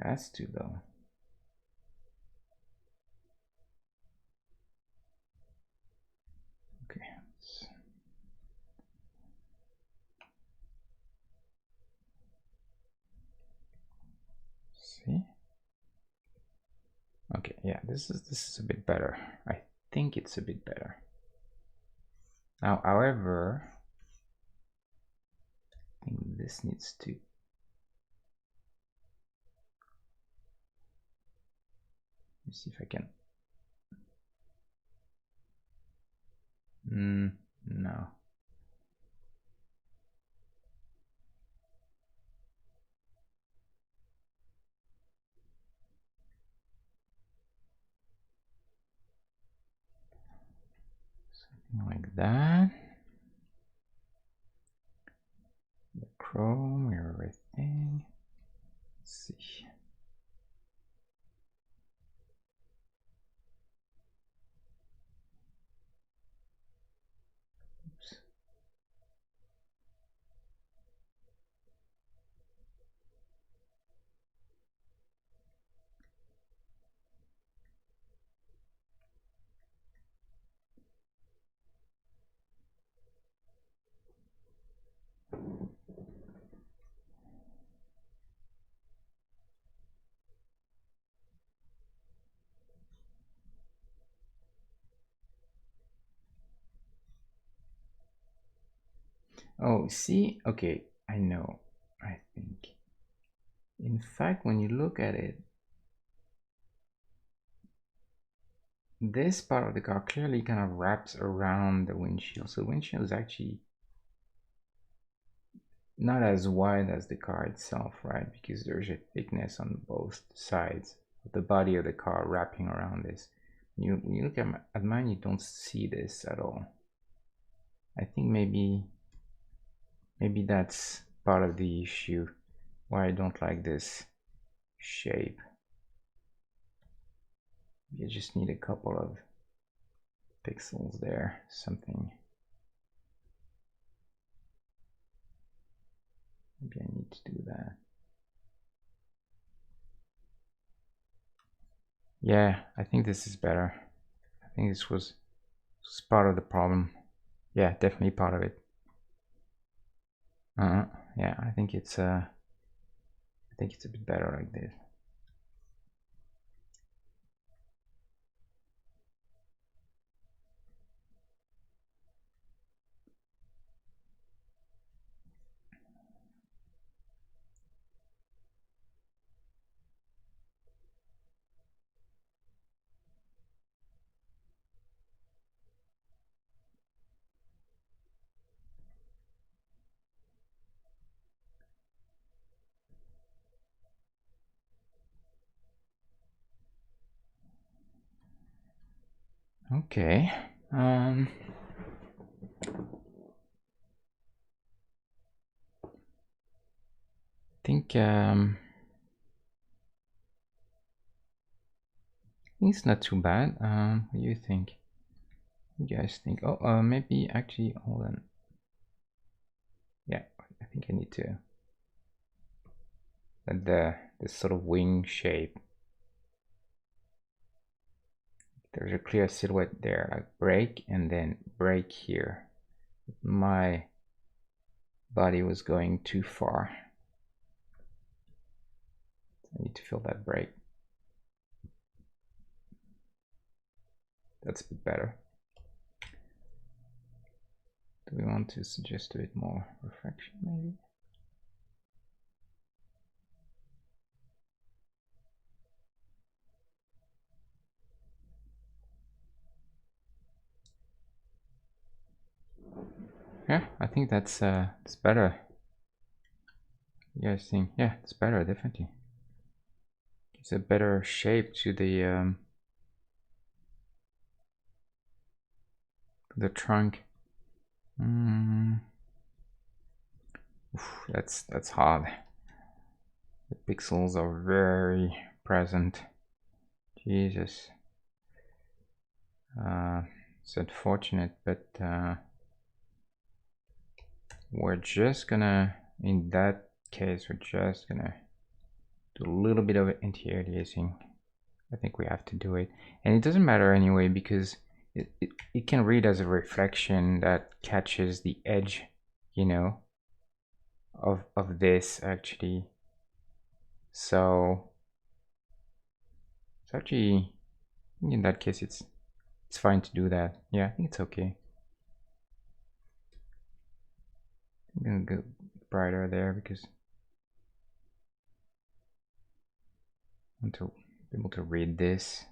Has to though. Okay. See? Okay, yeah, this is a bit better. I think it's a bit better. Now, however, I think this needs to. Let me see if I can. No. Something like that. The chrome, everything. Let's see. Oops. Oh, see? Okay, I know. I think. In fact, when you look at it, this part of the car clearly kind of wraps around the windshield. So the windshield is actually not as wide as the car itself, right? Because there's a thickness on both sides of the body of the car wrapping around this. When you look at mine, you don't see this at all. I think maybe that's part of the issue why I don't like this shape. You just need a couple of pixels there, something. Maybe I need to do that. Yeah, I think this is better. I think this was part of the problem. Yeah, definitely part of it. Yeah, I think it's a bit better like this. Okay. I think it's not too bad. What do you think? What do you guys think? Oh, maybe actually, hold on. Yeah, I think I need to let this sort of wing shape like there's a clear silhouette there, like break and then break here. My body was going too far. I need to fill that break. That's a bit better. Do we want to suggest a bit more refraction maybe? Yeah, I think that's better. You guys think? Yeah, it's better, definitely. It's a better shape to the trunk. Oof, that's hard. The pixels are very present. Jesus. It's unfortunate, but we're just gonna, in that case, we're just gonna do a little bit of anti-aliasing. I think we have to do it. And it doesn't matter anyway, because it can read as a reflection that catches the edge, you know, of this actually. So it's actually, in that case, it's fine to do that. Yeah, I think it's okay. I'm gonna go brighter there because I want to be able to read this.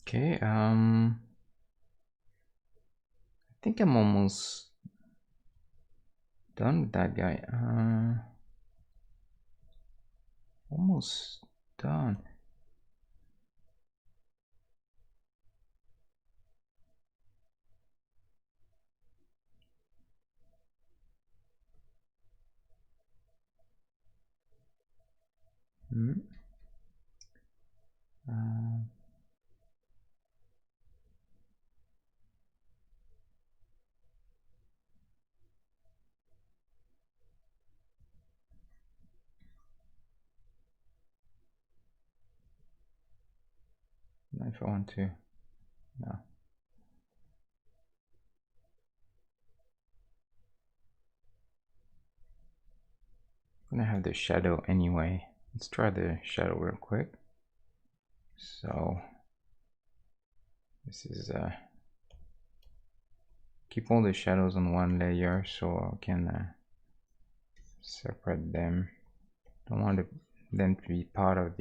Okay, I think I'm almost done with that guy. Almost done. If I want to, no. I'm gonna have the shadow anyway. Let's try the shadow real quick. So this is keep all the shadows on one layer so I can separate them. Don't want them to be part of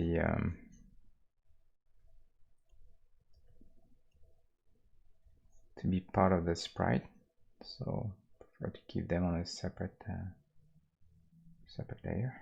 the sprite, so I prefer to keep them on a separate layer.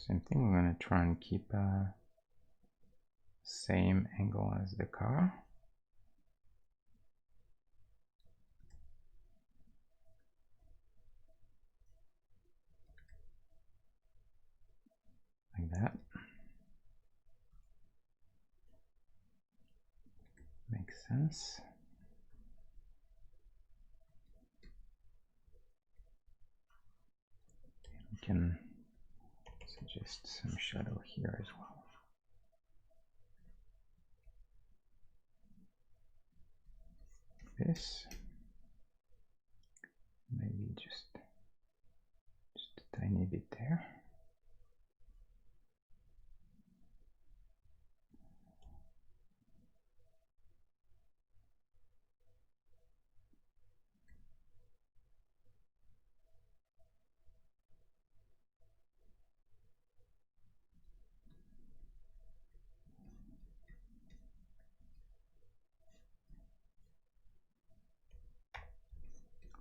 Same thing, we're going to try and keep same angle as the car. Like that. Makes sense. We can suggest some shadow here as well. This. Maybe just a tiny bit there.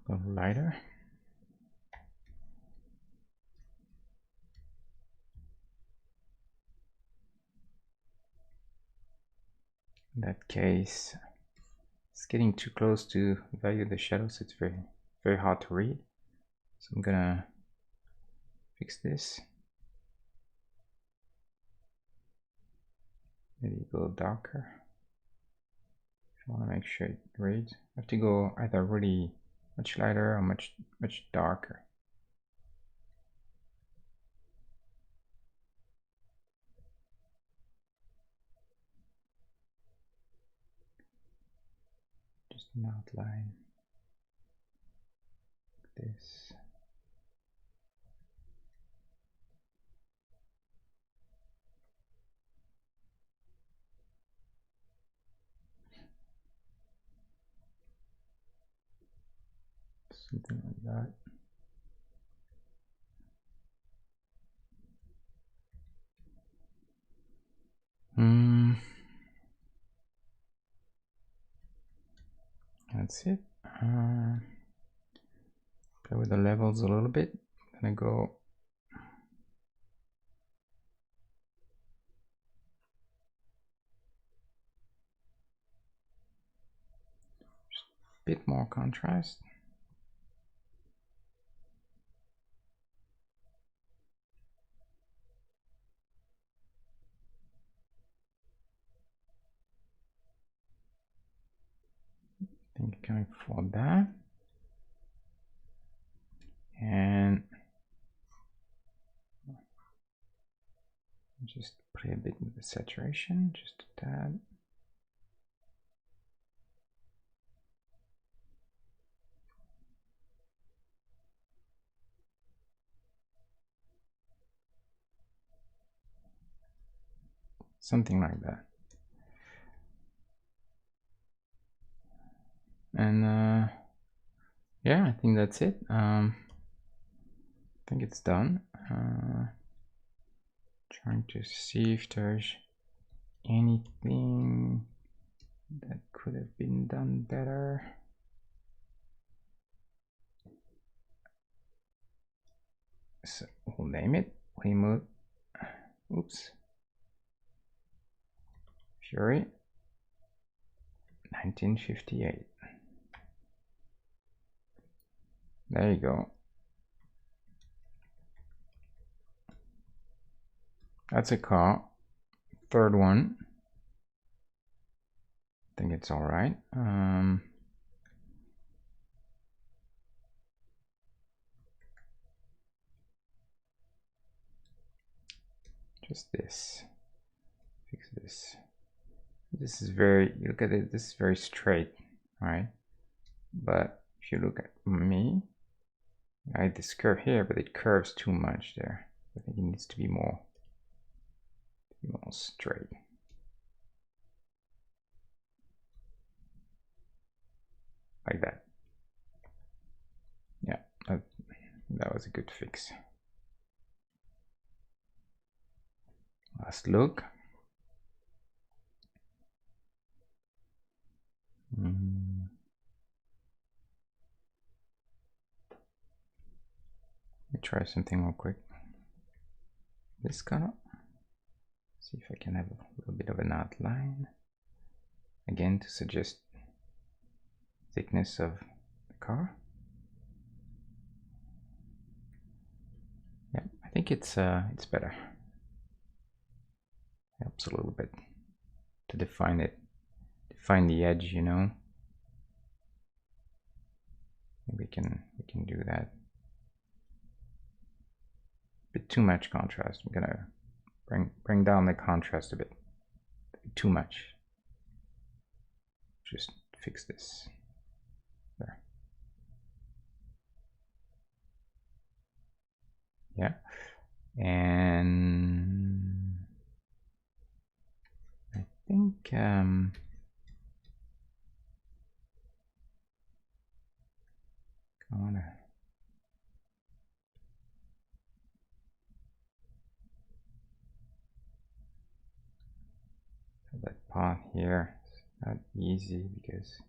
A little lighter. In that case, it's getting too close to the value of the shadows. It's very hard to read. So I'm gonna fix this. Maybe go darker. If you want to make sure it reads, I have to go either really much lighter or much darker. Just an outline. This. Something like that. That's it. Play with the levels a little bit. I'm gonna go just a bit more contrast. I think going for that. And just play a bit with the saturation, just a tad. Something like that. And yeah, I think that's it. I think it's done. Trying to see if there's anything that could have been done better. So we'll name it Plymouth. Oops. Fury 1958. There you go. That's a car. Third one. I think it's all right. Just this. Fix this. This is very, look at it, this is very straight, right? But if you look at me, I have this curve here, but it curves too much there. I think it needs to be more straight. Like that. Yeah, that was a good fix. Last look. Let me try something real quick. This color. See if I can have a little bit of an outline. Again, to suggest thickness of the car. Yeah, I think it's better. Helps a little bit to define it, define the edge, you know. We can do that. A bit too much contrast. I'm gonna bring down the contrast a bit. Too much. Just fix this. There. Yeah. And I think I wanna that part here. It's not easy because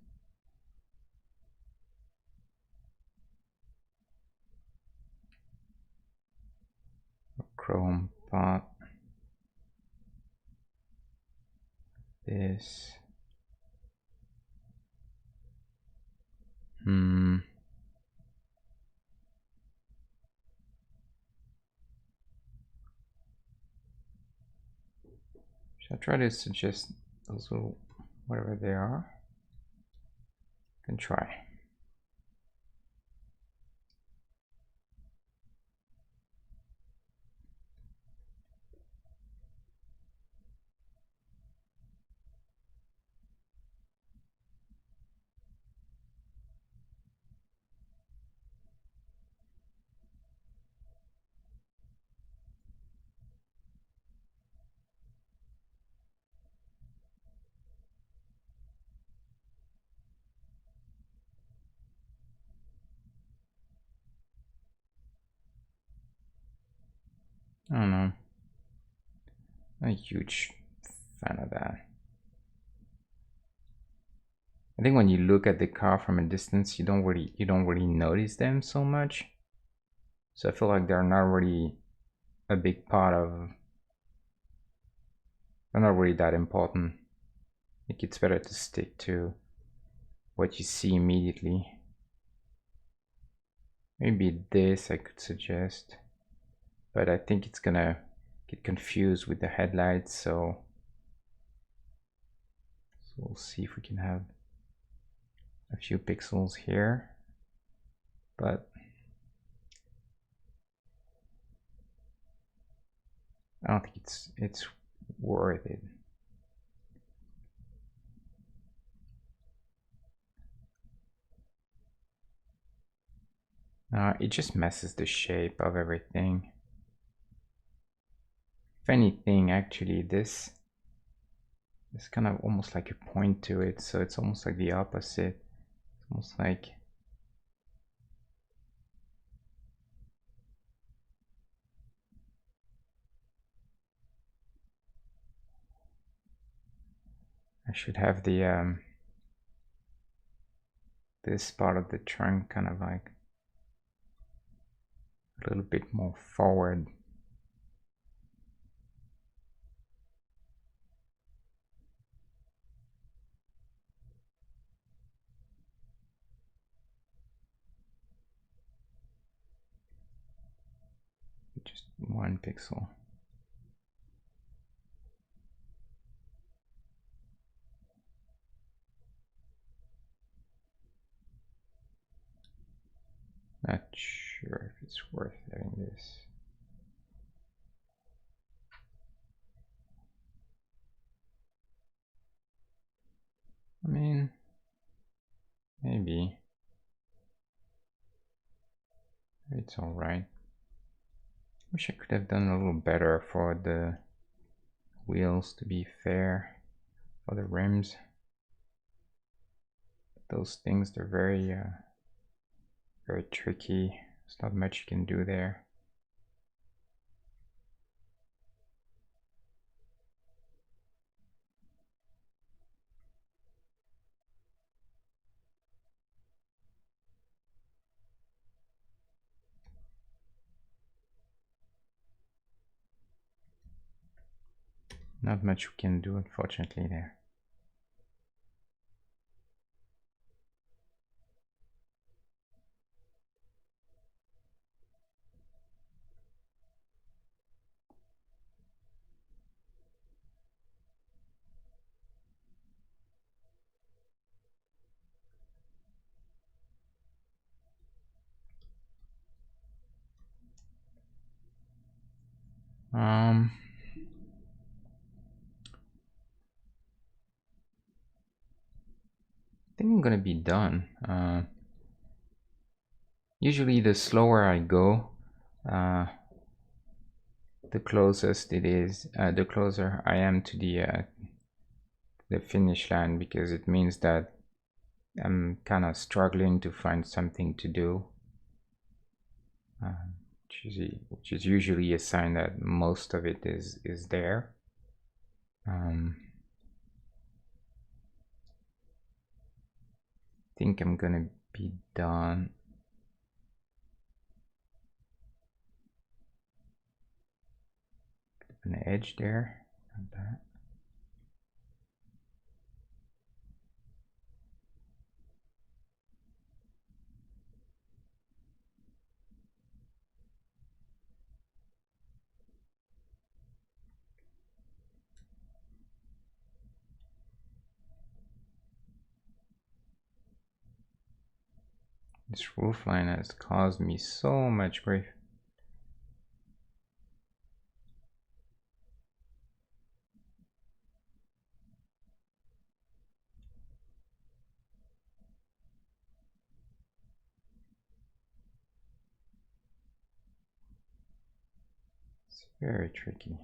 chrome part. This. Should I try to suggest those little, whatever they are? Can try. I don't know. I'm a huge fan of that. I think when you look at the car from a distance, you don't really notice them so much. So I feel like they're not really a big part of. They're not really that important. I think it's better to stick to what you see immediately. Maybe this I could suggest, but I think it's gonna get confused with the headlights, so we'll see if we can have a few pixels here, but I don't think it's worth it. It just messes the shape of everything. If anything, actually, this kind of almost like a point to it, so it's almost like the opposite. It's almost like I should have the this part of the trunk kind of like a little bit more forward. Just 1 pixel. Not sure if it's worth having this. I mean, maybe it's all right. Wish I could have done a little better for the wheels, to be fair, for the rims. Those things, they're very very tricky. There's not much you can do there. Not much we can do, unfortunately, there. I think I'm gonna be done. Usually the slower I go, the closest it is, the closer I am to the finish line, because it means that I'm kind of struggling to find something to do, which is usually a sign that most of it is there. I think I'm gonna be done. an edge there. Not bad. This roofline has caused me so much grief. It's very tricky.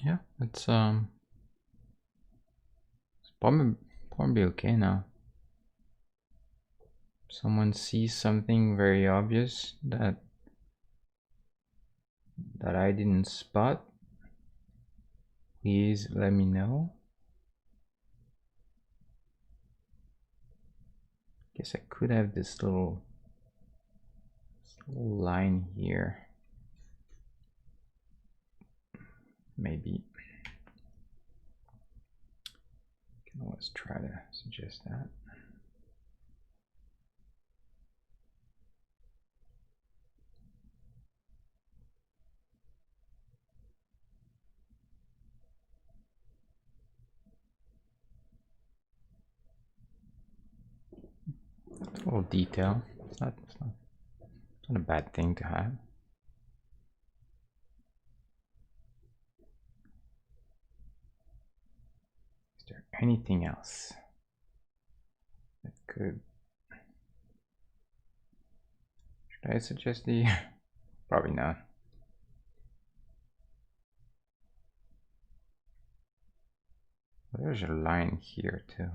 Yeah, it's probably okay now. Someone sees something very obvious that I didn't spot, please let me know. Guess I could have this little line here. Maybe. Can always try to suggest that. It's a little detail. It's not a bad thing to have. Is there anything else that could? Should I suggest the? Probably not. There's a line here too.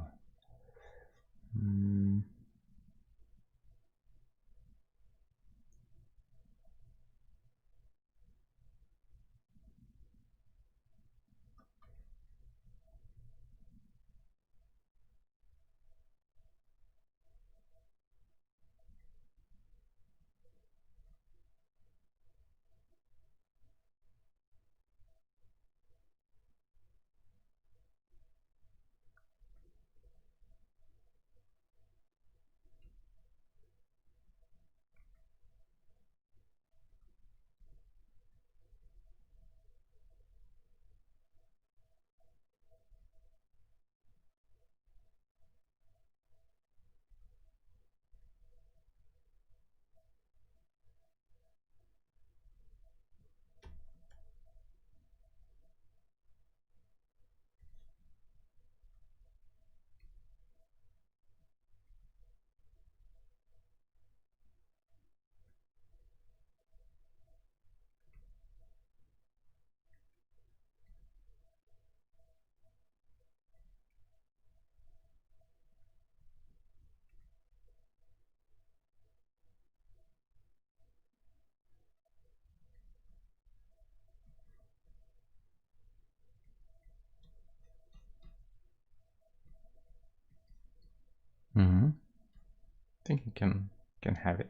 I think you can have it.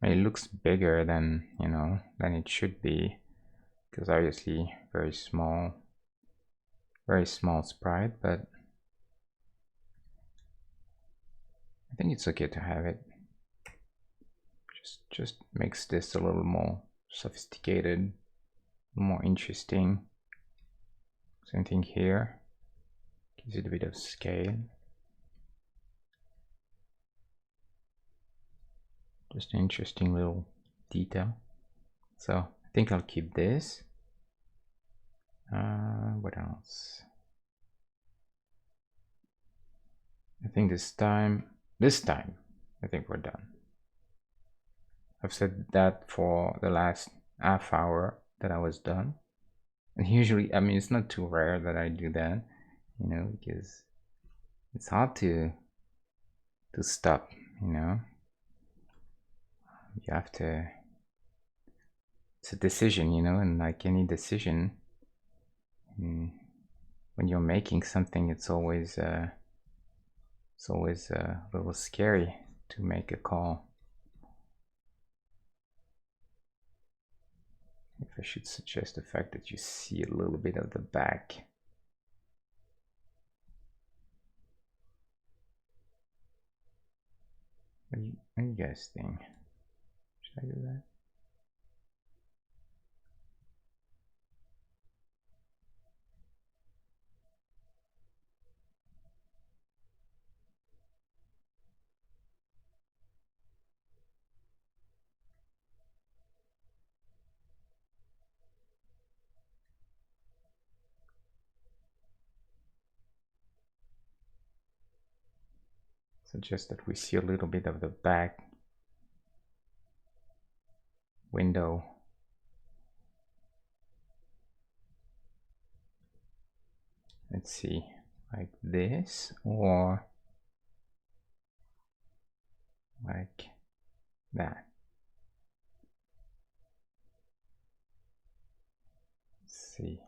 It looks bigger than than it should be, because obviously very small sprite, but I think it's okay to have it. Just makes this a little more sophisticated, more interesting. Same thing here. Gives it a bit of scale. Just an interesting little detail. So I think I'll keep this. What else? I think this time, I think we're done. I've said that for the last half hour that I was done. And usually, I mean, it's not too rare that I do that, you know, because it's hard to stop, you know. You have to, it's a decision, you know, and like any decision, when you're making something, it's always a little scary to make a call. If I should suggest the fact that you see a little bit of the back. What do you guys think? Should I do that? Suggest that we see a little bit of the back window. Let's see, like this or like that. Let's see.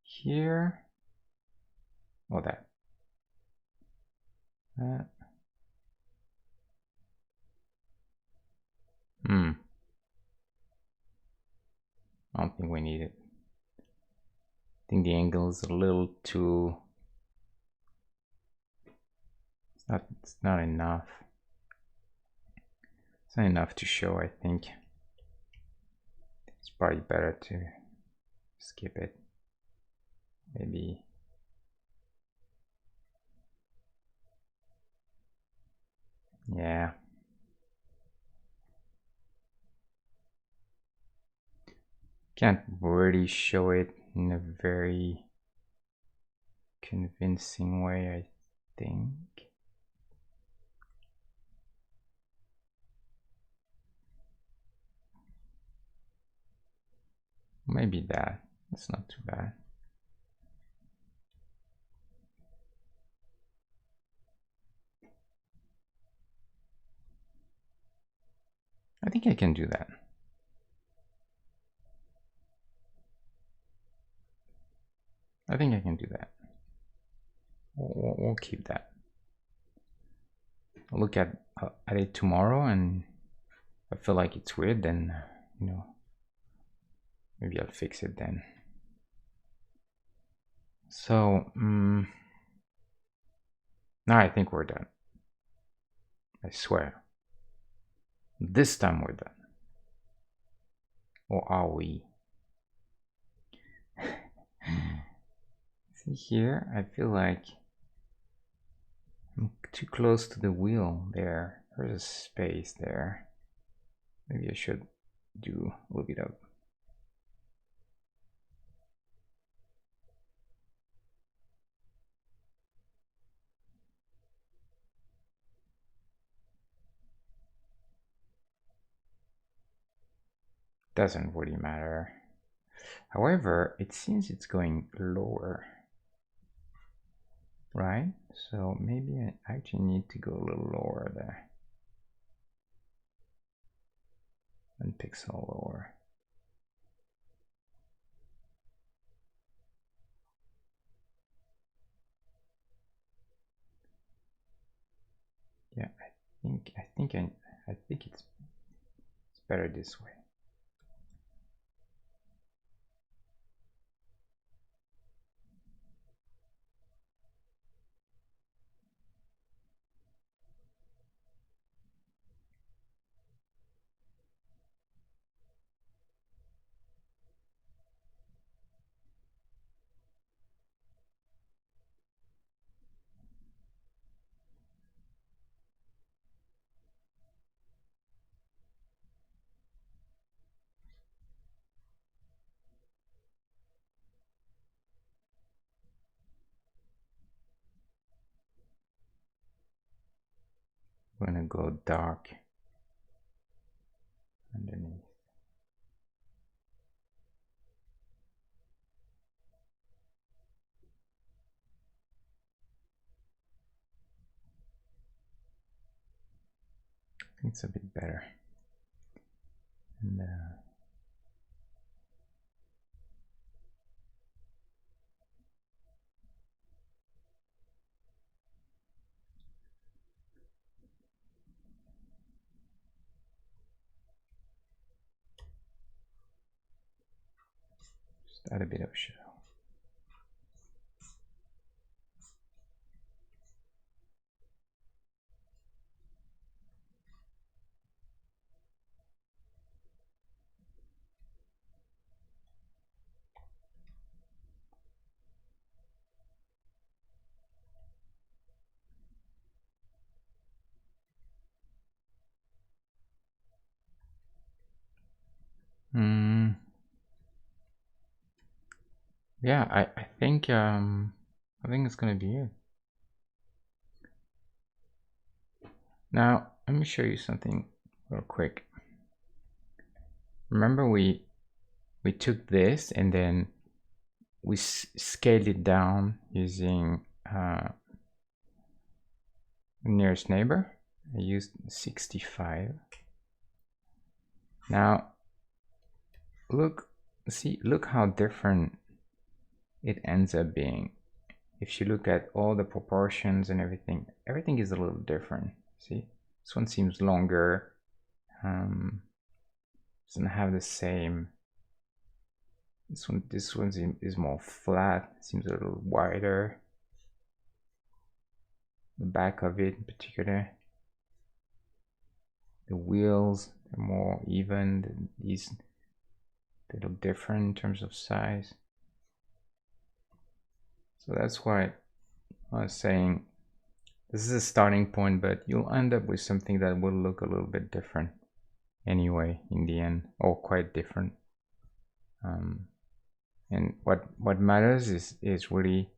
Here or that. I don't think we need it. I think the angle is a little too, it's not enough. It's not enough to show, I think. It's probably better to skip it. Maybe. Yeah. Can't really show it in a very convincing way, I think. Maybe that. That's not too bad. I think I can do that. I think I can do that. We'll keep that. I'll look at it tomorrow, and if I feel like it's weird, then, you know, maybe I'll fix it then. So, now I think we're done. I swear. This time we're done. Or are we? See here, I feel like I'm too close to the wheel there. There's a space there. Maybe I should do a little bit of doesn't really matter. However, it seems it's going lower, right? So maybe I actually need to go a little lower there. 1 pixel lower. Yeah, I think it's better this way. I'm gonna go dark underneath. I think it's a bit better. And just add a bit of shadow. Yeah, I think it's gonna be it. Now let me show you something real quick. Remember we took this and then we scaled it down using nearest neighbor. I used 65. Now look how different it ends up being. If you look at all the proportions and everything is a little different. See, this one seems longer, doesn't have the same. This one is more flat, seems a little wider. The back of it in particular, the wheels are more even. These, they look different in terms of size. So that's why I was saying this is a starting point, but you'll end up with something that will look a little bit different anyway in the end, or quite different. And what matters is really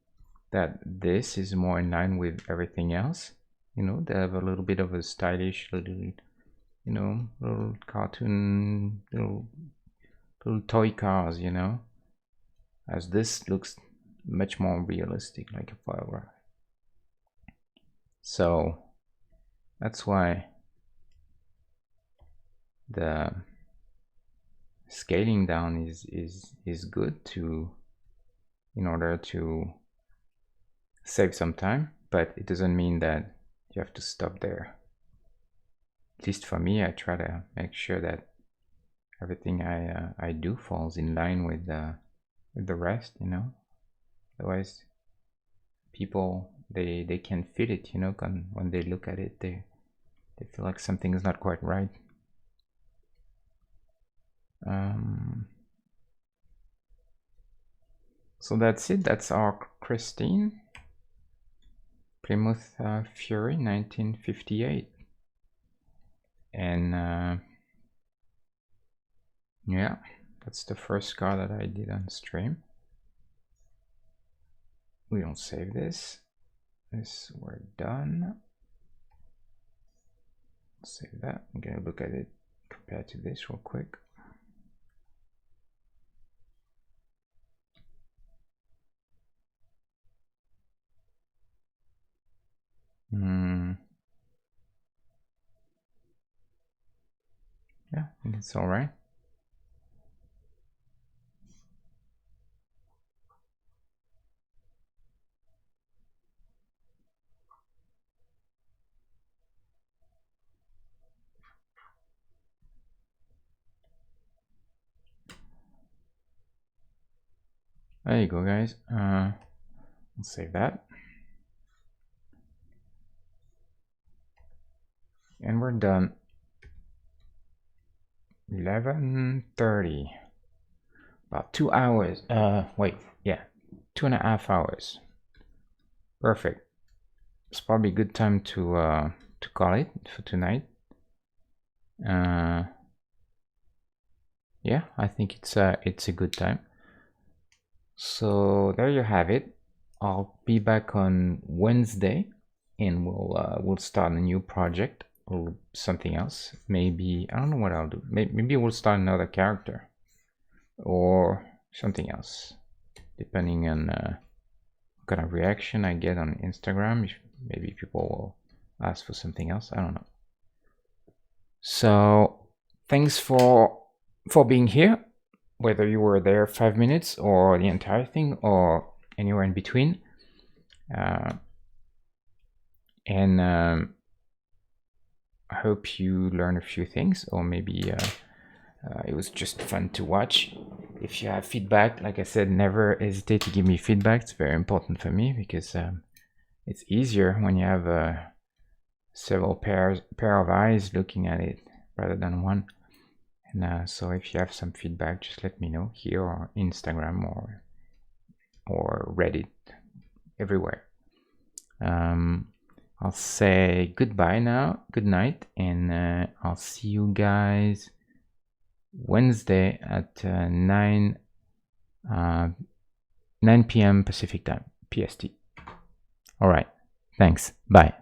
that this is more in line with everything else. You know, they have a little bit of a stylish little, you know, little cartoon, little toy cars, you know, as this looks much more realistic, like a photograph. So that's why the scaling down is good to, in order to save some time, but it doesn't mean that you have to stop there. At least for me, I try to make sure that everything I do falls in line with the rest, you know. Otherwise, people they can feel it, you know, when they look at it, they feel like something is not quite right. So that's it. That's our Christine, Plymouth Fury, 1958, and yeah, that's the first car that I did on stream. We don't save this. We're done. Save that. I'm gonna look at it compared to this real quick. Yeah, it's all right. There you go, guys. I'll save that. And we're done. 11:30. About 2 hours. Wait, yeah, 2.5 hours. Perfect. It's probably a good time to call it for tonight. Yeah, I think it's a good time. So there you have it. I'll be back on Wednesday, and we'll start a new project. or something else. Maybe, I don't know what I'll do. Maybe we'll start another character or something else, depending on what kind of reaction I get on Instagram. Maybe people will ask for something else. I don't know. So thanks for being here, whether you were there 5 minutes or the entire thing or anywhere in between. And I hope you learned a few things, or maybe it was just fun to watch. If you have feedback, like I said, never hesitate to give me feedback. It's very important for me because it's easier when you have several pair of eyes looking at it rather than one. And so if you have some feedback, just let me know here or Instagram or Reddit, everywhere. I'll say goodbye now, good night, and I'll see you guys Wednesday at 9 p.m. Pacific time, PST. All right, thanks, bye.